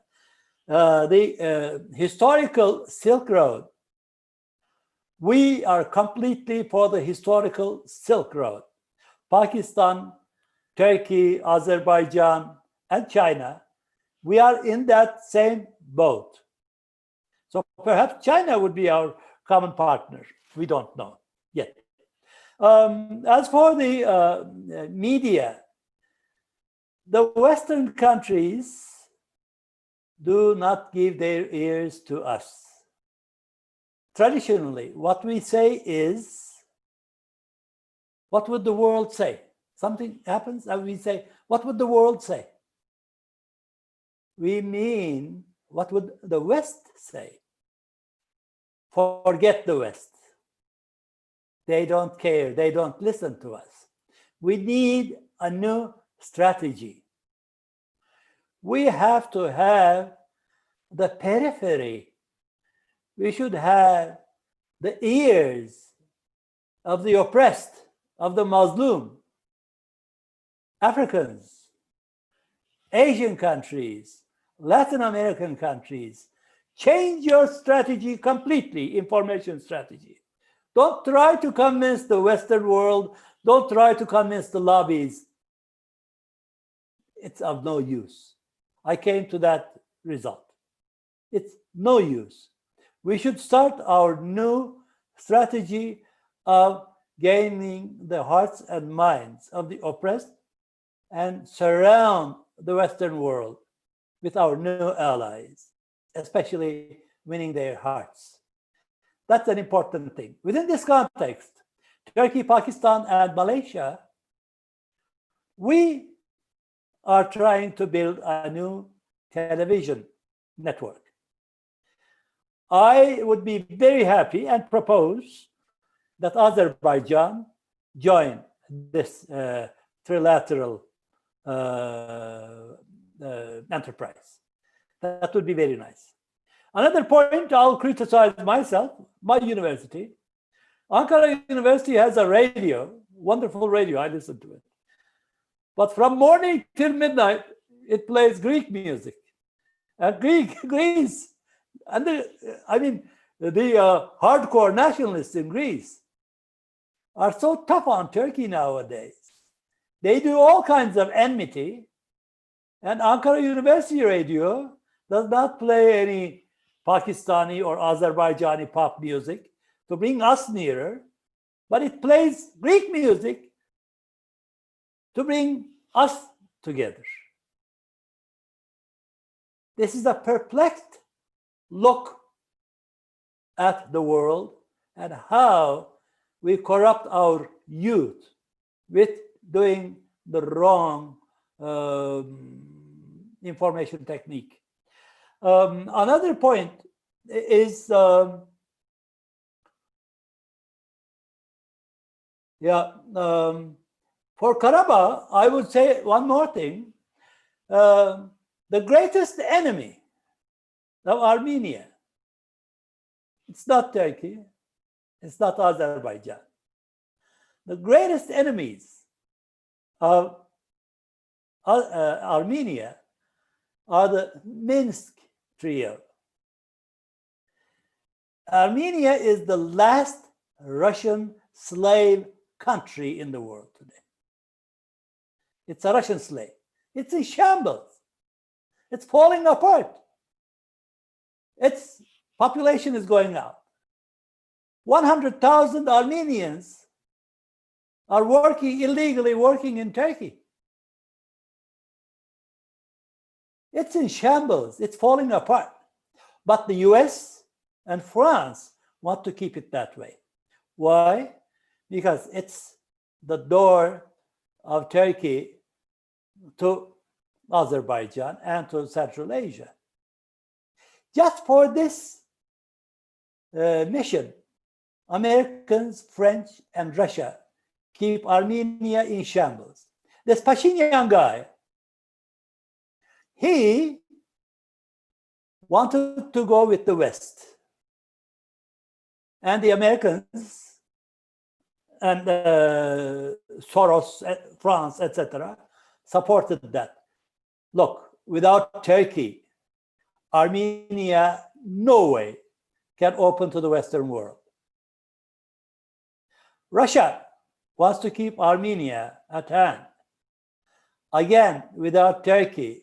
The historical Silk Road, we are completely for the historical Silk Road. Pakistan, Turkey, Azerbaijan, and China, we are in that same boat. So perhaps China would be our common partner. We don't know yet. As for the media, the Western countries do not give their ears to us. Traditionally, what we say is, what would the world say? Something happens and we say, what would the world say? We mean, what would the West say? Forget the West. They don't care. They don't listen to us. We need a new strategy. We have to have the periphery. We should have the ears of the oppressed, of the Muslim, Africans, Asian countries, Latin American countries. Change your strategy completely, information strategy. Don't try to convince the Western world. Don't try to convince the lobbies. It's of no use. I came to that result. It's no use. We should start our new strategy of gaining the hearts and minds of the oppressed and surround the Western world with our new allies, especially winning their hearts. That's an important thing. Within this context, Turkey, Pakistan, and Malaysia, we are trying to build a new television network. I would be very happy and propose that Azerbaijan join this trilateral enterprise. That would be very nice. Another point, I'll criticize myself, my university. Ankara University has a radio, wonderful radio, I listen to it. But from morning till midnight, it plays Greek music. And Greece, and the hardcore nationalists in Greece are so tough on Turkey nowadays. They do all kinds of enmity, and Ankara University Radio does not play any Pakistani or Azerbaijani pop music to bring us nearer, but it plays Greek music to bring us together. This is a perplexed look at the world and how we corrupt our youth with doing the wrong information technique. Another point is, for Karabakh, I would say one more thing. The greatest enemy of Armenia, it's not Turkey, it's not Azerbaijan. The greatest enemies of Armenia are the Minsk trio. Armenia is the last Russian slave country in the world today. It's a Russian slave. It's in shambles. It's falling apart. Its population is going out. 100,000 Armenians are illegally working in Turkey. It's in shambles. It's falling apart. But the US and France want to keep it that way. Why? Because it's the door of Turkey to Azerbaijan and to Central Asia. Just for this mission, Americans, French, and Russia keep Armenia in shambles. This Pashinyan guy, he wanted to go with the West. And the Americans and Soros, France, etc., supported that. Look, without Turkey, Armenia, no way can open to the Western world. Russia wants to keep Armenia at hand. Again, without Turkey,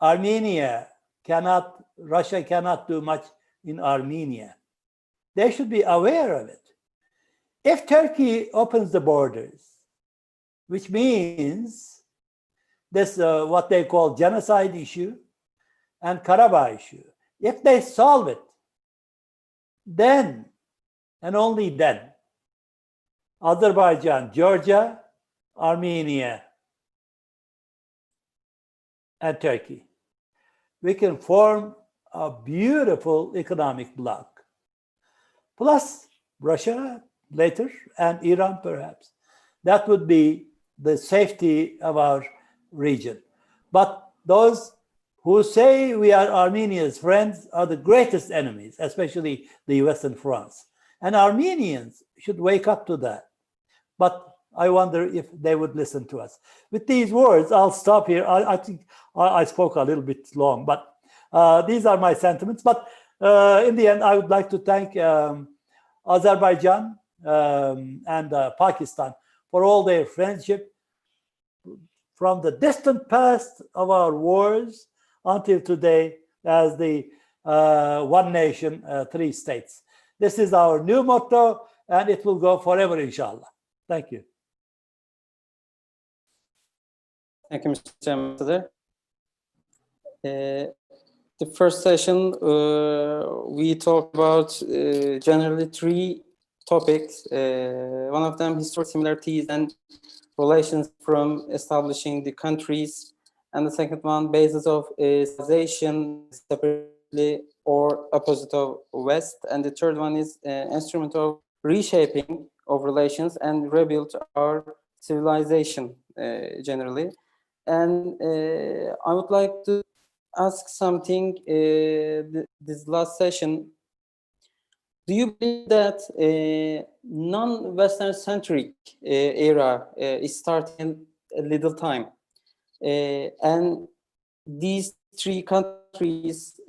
Russia cannot do much in Armenia. They should be aware of it. If Turkey opens the borders, which means this what they call genocide issue and Karabakh issue, if they solve it, then and only then, Azerbaijan, Georgia, Armenia, and Turkey, we can form a beautiful economic bloc. Plus Russia later and Iran perhaps. That would be the safety of our region. But those who say we are Armenia's friends are the greatest enemies, especially the US and France. And Armenians should wake up to that. But I wonder if they would listen to us. With these words, I'll stop here. I think I spoke a little bit long, but these are my sentiments. But in the end, I would like to thank Azerbaijan and Pakistan for all their friendship from the distant past of our wars until today as the one nation, three states. This is our new motto, and it will go forever, inshallah. Thank you. Thank you, Mr. Ambassador. The first session, we talked about generally three topics. One of them, historic similarities and relations from establishing the countries. And the second one, basis of civilization separately or opposite of West. And the third one is instrument of reshaping of relations and rebuild our civilization generally. And I would like to ask something this last session. Do you believe that non-Western centric era is starting a little time? And these three countries,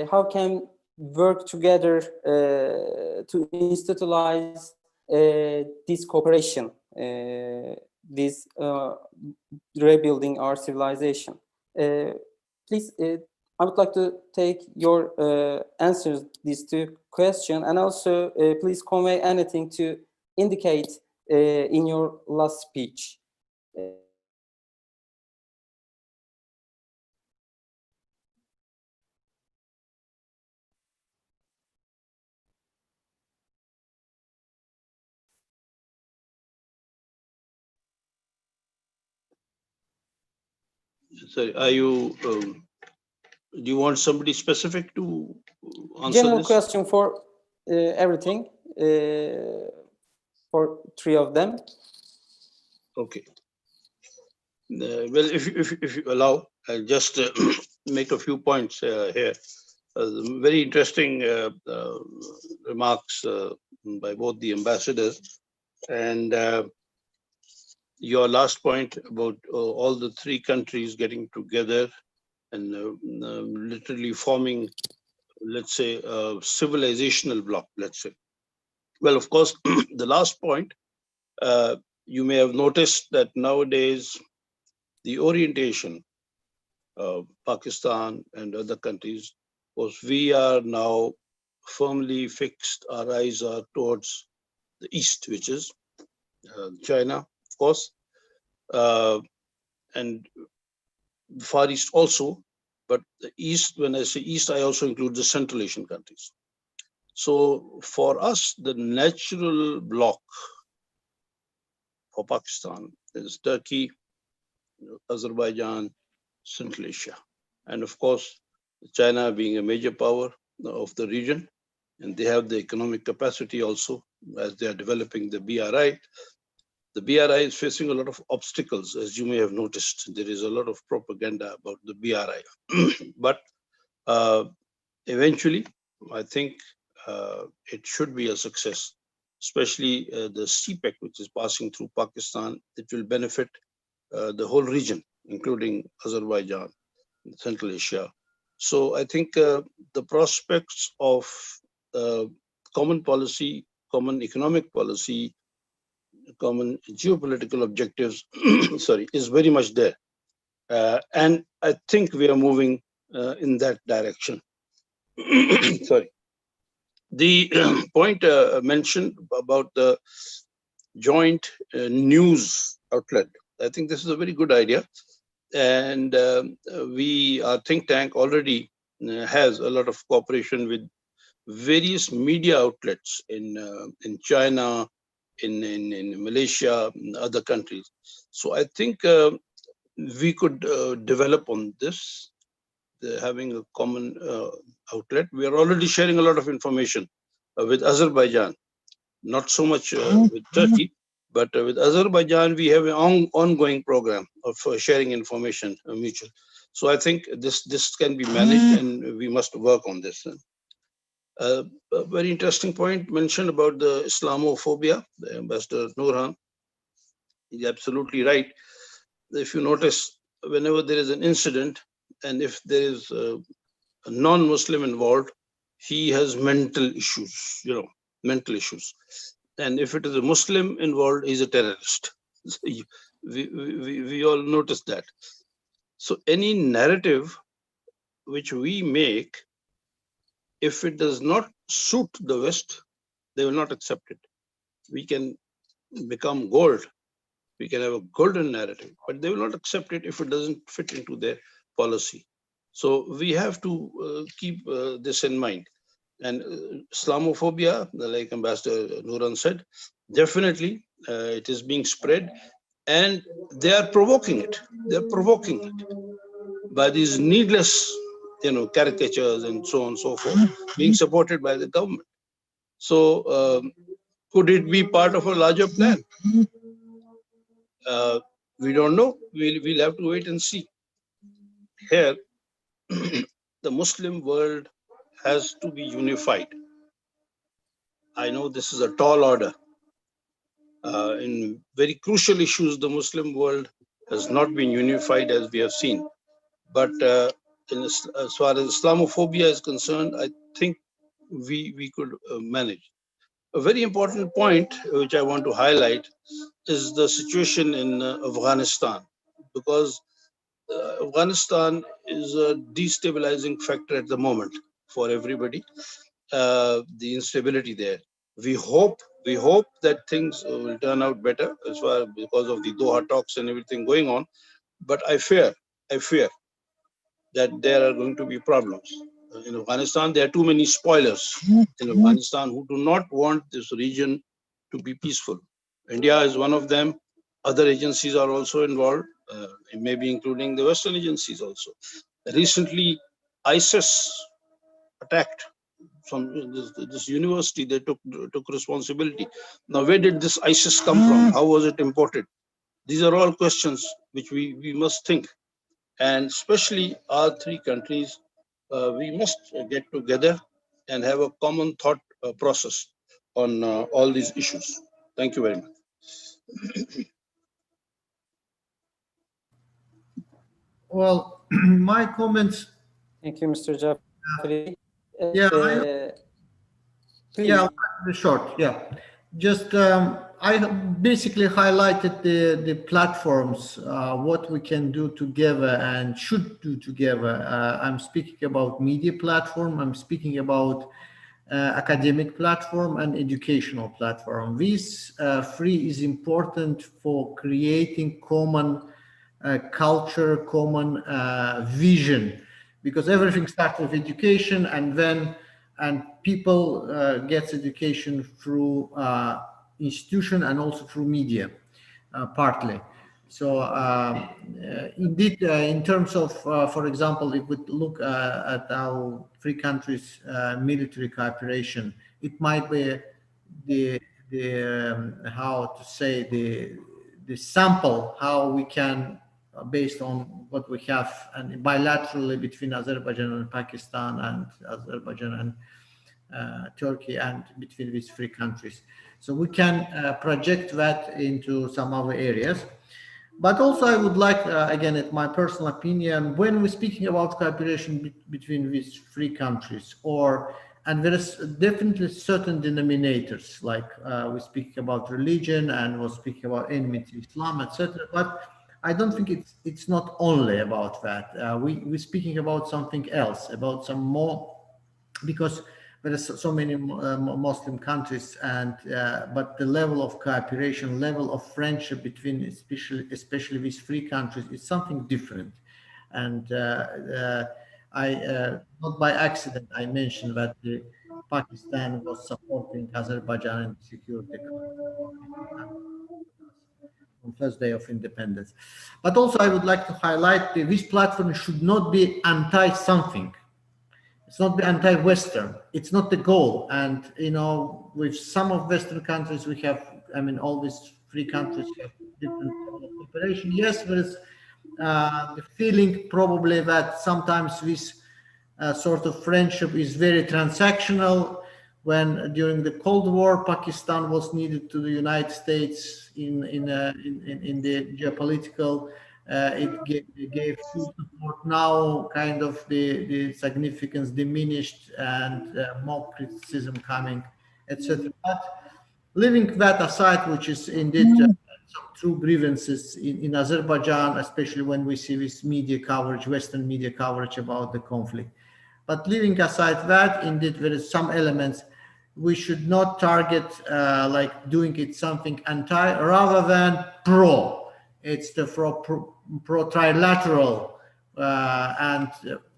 how can work together to institutionalize this cooperation, this rebuilding our civilization? Please, I would like to take your answers these two questions, and also please convey anything to indicate in your last speech. Sorry, are you? Do you want somebody specific to answer General this? question for everything, for three of them. Okay. Well, if you allow, I'll just make a few points here. Very interesting remarks by both the ambassadors, and your last point about all the three countries getting together and literally forming, let's say, a civilizational bloc, let's say. Well, of course, the last point, you may have noticed that nowadays the orientation of Pakistan and other countries was we are now firmly fixed, our eyes are towards the East, which is China, of course, and Far East also, but the East, when I say East, I also include the Central Asian countries. So for us, the natural bloc for Pakistan is Turkey, Azerbaijan, Central Asia. And of course, China being a major power of the region, and they have the economic capacity also as they are developing the BRI. The BRI is facing a lot of obstacles, as you may have noticed. There is a lot of propaganda about the BRI. But eventually, I think it should be a success, especially the CPEC, which is passing through Pakistan. It will benefit the whole region, including Azerbaijan, Central Asia. So I think the prospects of common policy, common economic policy, common geopolitical objectives, sorry, is very much there. And I think we are moving in that direction. Sorry. The point mentioned about the joint news outlet, I think this is a very good idea. And our think tank already has a lot of cooperation with various media outlets in China, in Malaysia, in other countries. So I think we could develop on this, having a common outlet. We are already sharing a lot of information with Azerbaijan, not so much with Turkey, but with Azerbaijan, we have an ongoing program of sharing information mutual. So I think this can be managed, and we must work on this. A very interesting point mentioned about the Islamophobia. The Ambassador Nurhan is absolutely right. If you notice, whenever there is an incident, and if there is a non-Muslim involved, he has mental issues, mental issues. And if it is a Muslim involved, he's a terrorist. We all notice that. So any narrative which we make, if it does not suit the West, they will not accept it. We can become gold. We can have a golden narrative, but they will not accept it if it doesn't fit into their policy. So we have to keep this in mind. And Islamophobia, like Ambassador Nurhan said, definitely it is being spread, and they are provoking it. They're provoking it by these needless, caricatures and so on and so forth, being supported by the government. So could it be part of a larger plan? We don't know. We'll have to wait and see. Here, the Muslim world has to be unified. I know this is a tall order. In very crucial issues, the Muslim world has not been unified, as we have seen. But as far as Islamophobia is concerned, I think we could manage. A very important point which I want to highlight is the situation in Afghanistan, because Afghanistan is a destabilizing factor at the moment for everybody. The instability there. We hope that things will turn out better as far because of the Doha talks and everything going on. But I fear that there are going to be problems. In Afghanistan, there are too many spoilers in Afghanistan who do not want this region to be peaceful. India is one of them. Other agencies are also involved, maybe including the Western agencies also. Recently, ISIS attacked from this university. They took responsibility. Now, where did this ISIS come from? How was it imported? These are all questions which we must think. And especially our three countries, we must get together and have a common thought process on all these issues. Thank you very much. Well, my comments. Thank you, Mr. Jafari. Yeah, short. Yeah, just I basically highlighted the platforms, what we can do together and should do together. I'm speaking about media platform. I'm speaking about academic platform and educational platform. These three is important for creating common culture, common vision. because everything starts with education, and people gets education through institution and also through media, partly. So indeed, in terms of, for example, if we look at our three countries' military cooperation, it might be the how to say the sample how we can, based on what we have and bilaterally between Azerbaijan and Pakistan and Azerbaijan and Turkey and between these three countries. So we can project that into some other areas. But also I would like, again, at my personal opinion, when we're speaking about cooperation between these three countries, and there is definitely certain denominators, like we speak about religion and we're speaking about enmity, Islam, etc. But I don't think it's not only about that. We're speaking about something else, about some more, because there are so many Muslim countries, and but the level of cooperation, level of friendship between especially these three countries is something different. And not by accident I mentioned that Pakistan was supporting Azerbaijan in security on first day of independence. But also I would like to highlight this platform should not be anti-something. It's not the anti-Western. It's not the goal. And, you know, with some of Western countries, we have, I mean, all these three countries have different level of cooperation. Yes, there is the feeling probably that sometimes this sort of friendship is very transactional. When during the Cold War, Pakistan was needed to the United States in the geopolitical. It gave full support. Now kind of the significance diminished and more criticism coming, etc. But leaving that aside, which is indeed some true grievances in Azerbaijan, especially when we see this media coverage, Western media coverage about the conflict. But leaving aside that, indeed there is some elements we should not target like doing it something anti rather than pro. It's the pro trilateral, and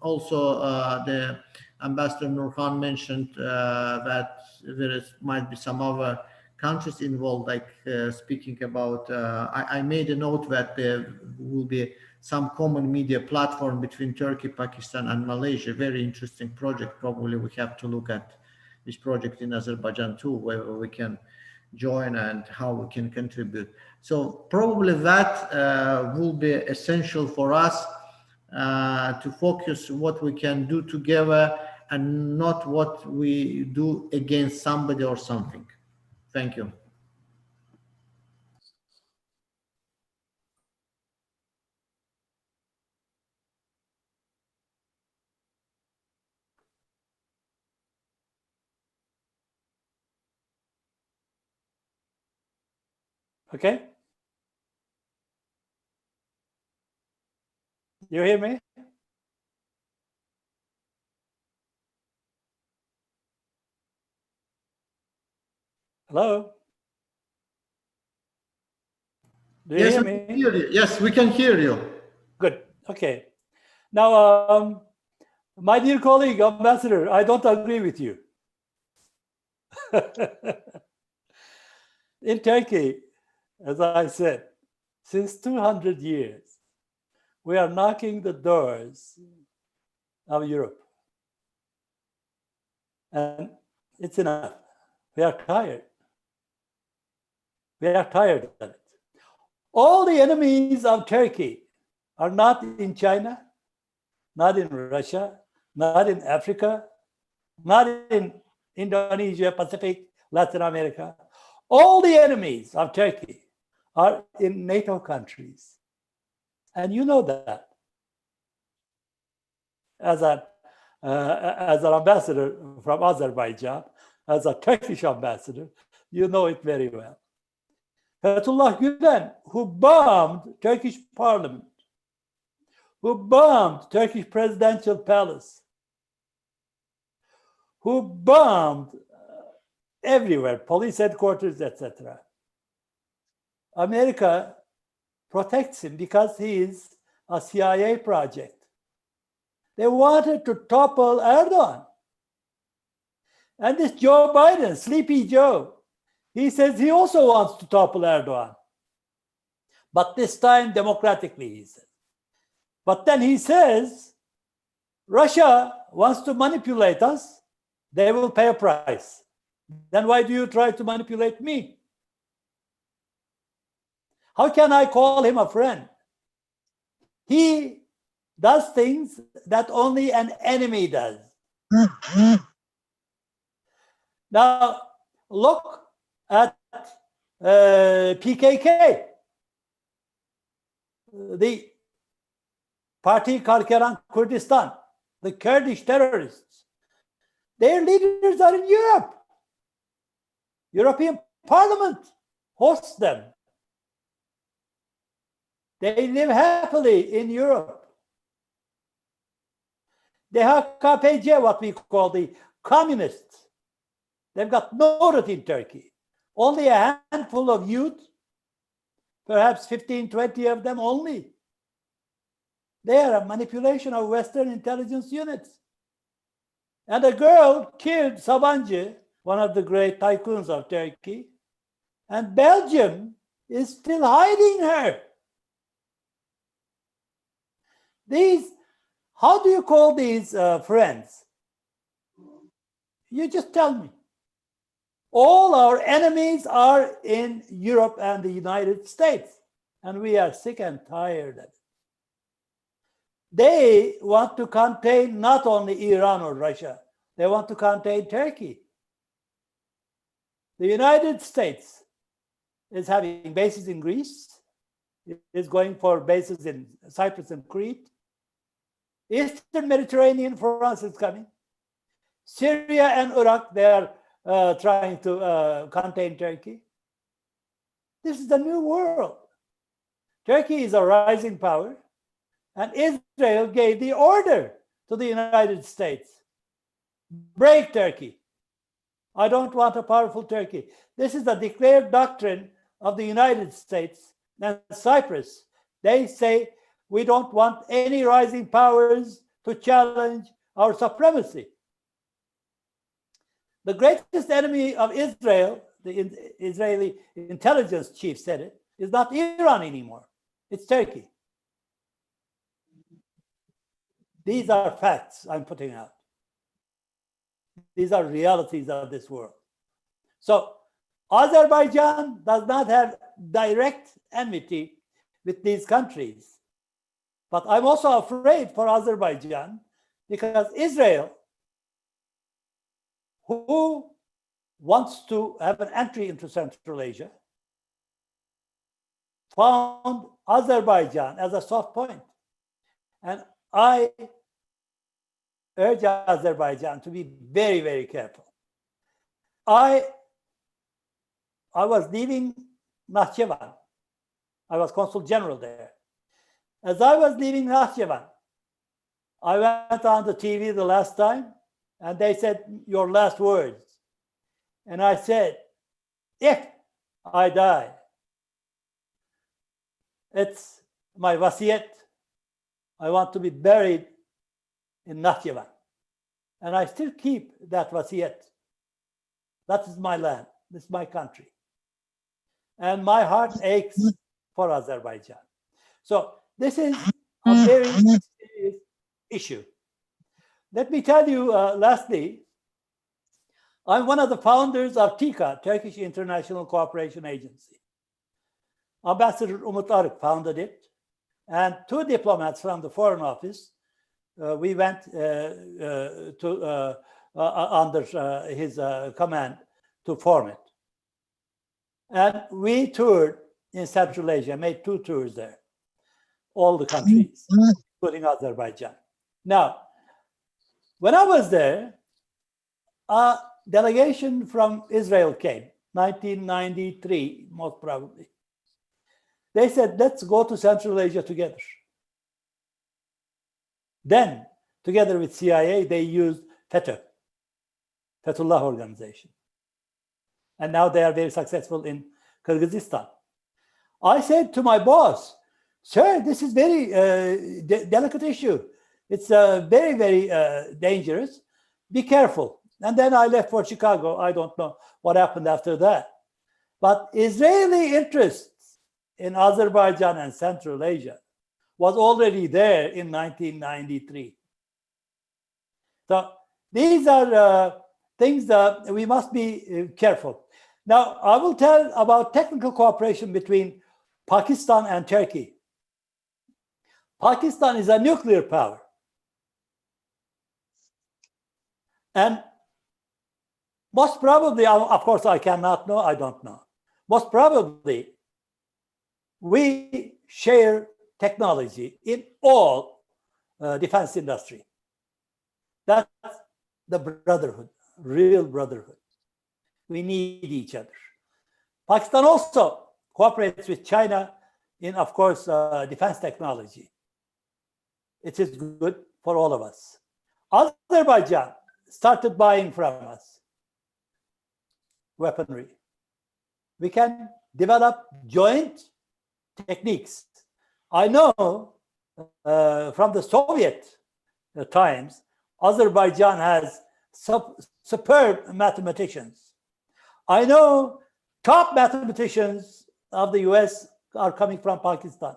also the Ambassador Nurhan mentioned that there might be some other countries involved, like speaking about, I made a note that there will be some common media platform between Turkey, Pakistan and Malaysia. Very interesting project. Probably we have to look at this project in Azerbaijan too, where we can join and how we can contribute. So probably that will be essential for us to focus what we can do together and not what we do against somebody or something. Thank you. Okay. You hear me? Hello? Do you Yes, hear we me? can hear you. Yes, we can hear you. Good. Okay. Now, my dear colleague, Ambassador, I don't agree with you. In Turkey, as I said, since 200 years, we are knocking the doors of Europe. And it's enough. We are tired. We are tired of it. All the enemies of Turkey are not in China, not in Russia, not in Africa, not in Indonesia, Pacific, Latin America. All the enemies of Turkey are in NATO countries. And you know that. As an ambassador from Azerbaijan, as a Turkish ambassador, you know it very well. Fethullah Gülen, who bombed Turkish parliament, who bombed Turkish presidential palace, who bombed everywhere, police headquarters, etc. America protects him because he is a CIA project. They wanted to topple Erdogan. And this Joe Biden, Sleepy Joe, he says he also wants to topple Erdogan. But this time democratically, he says. But then he says, Russia wants to manipulate us, they will pay a price. Then why do you try to manipulate me? How can I call him a friend? He does things that only an enemy does. Now, look at PKK, the Parti Karkeran Kurdistan, the Kurdish terrorists. Their leaders are in Europe. European Parliament hosts them. They live happily in Europe. The HKPC, what we call the communists, they've got no root in Turkey. Only a handful of youth, perhaps 15, 20 of them only. They are a manipulation of Western intelligence units. And a girl killed Sabancı, one of the great tycoons of Turkey, and Belgium is still hiding her. How do you call these friends? You just tell me. All our enemies are in Europe and the United States, and we are sick and tired of it. They want to contain not only Iran or Russia, they want to contain Turkey. The United States is having bases in Greece, is going for bases in Cyprus and Crete. Eastern Mediterranean, France is coming. Syria and Iraq, they are trying to contain Turkey. This is the new world. Turkey is a rising power, and Israel gave the order to the United States. Break Turkey. I don't want a powerful Turkey. This is the declared doctrine of the United States and Cyprus. They say, we don't want any rising powers to challenge our supremacy. The greatest enemy of Israel, the Israeli intelligence chief said it, is not Iran anymore. It's Turkey. These are facts I'm putting out. These are realities of this world. So Azerbaijan does not have direct enmity with these countries. But I'm also afraid for Azerbaijan because Israel, who wants to have an entry into Central Asia, found Azerbaijan as a soft point. And I urge Azerbaijan to be very, very careful. I was leaving Nakhchivan. I was consul general there. As I was leaving Nakhchivan, I went on the TV the last time, and they said, your last words. And I said, if I die, it's my wasiyat. I want to be buried in Nakhchivan. And I still keep that wasiyat. That is my land. This is my country. And my heart aches for Azerbaijan. So this is a very serious issue. Let me tell you, lastly, I'm one of the founders of TİKA, Turkish International Cooperation Agency. Ambassador Umut Arık founded it, and two diplomats from the Foreign Office, we went under his command to form it. And we toured in Central Asia, made 2 tours there, all the countries, including Azerbaijan. Now, when I was there, a delegation from Israel came, 1993, most probably. They said, let's go to Central Asia together. Then, together with CIA, they used Fethullah Organization. And now they are very successful in Kyrgyzstan. I said to my boss, sir, this is very delicate issue. It's very, very dangerous. Be careful. And then I left for Chicago. I don't know what happened after that. But Israeli interests in Azerbaijan and Central Asia was already there in 1993. So these are things that we must be careful. Now, I will tell about technical cooperation between Pakistan and Turkey. Pakistan is a nuclear power. And most probably, of course, I cannot know, I don't know. Most probably, we share technology in all defense industry. That's the brotherhood, real brotherhood. We need each other. Pakistan also cooperates with China in, of course, defense technology. It is good for all of us. Azerbaijan started buying from us weaponry. We can develop joint techniques. I know from the Soviet times, Azerbaijan has superb mathematicians. I know top mathematicians of the US are coming from Pakistan.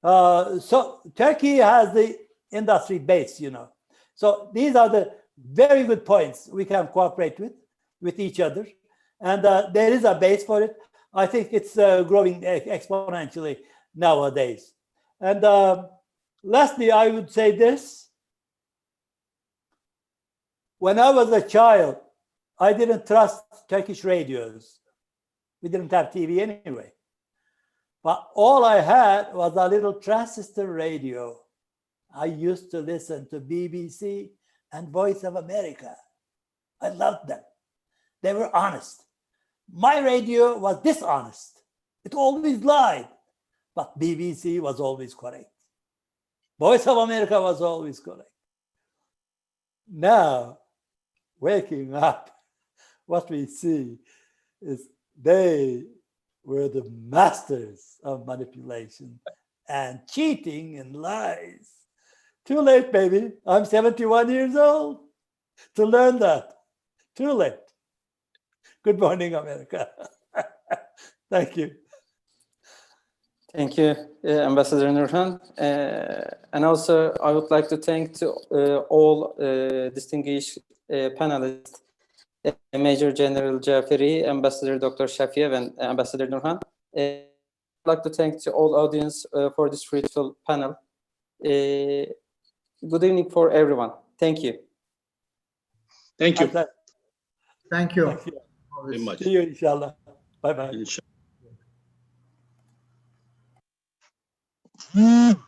So Turkey has the industry base, you know. So these are the very good points we can cooperate with each other. And there is a base for it. I think it's growing exponentially nowadays. And lastly, I would say this. When I was a child, I didn't trust Turkish radios. We didn't have TV anyway. But all I had was a little transistor radio. I used to listen to BBC and Voice of America. I loved them. They were honest. My radio was dishonest. It always lied. But BBC was always correct. Voice of America was always correct. Now, waking up, what we see is they were the masters of manipulation and cheating and lies. Too late, baby. I'm 71 years old to learn that. Too late. Good morning, America. Thank you. Thank you, Ambassador Nurhan. And also, I would like to thank to all distinguished panelists, Major General Jaferi, Ambassador Dr. Shafiev, and Ambassador Nurhan. I'd like to thank to all audience for this fruitful panel. Good evening for everyone. Thank you. Thank you Thank you. Thank you. very much. See you, inshallah. Bye-bye. Inshallah.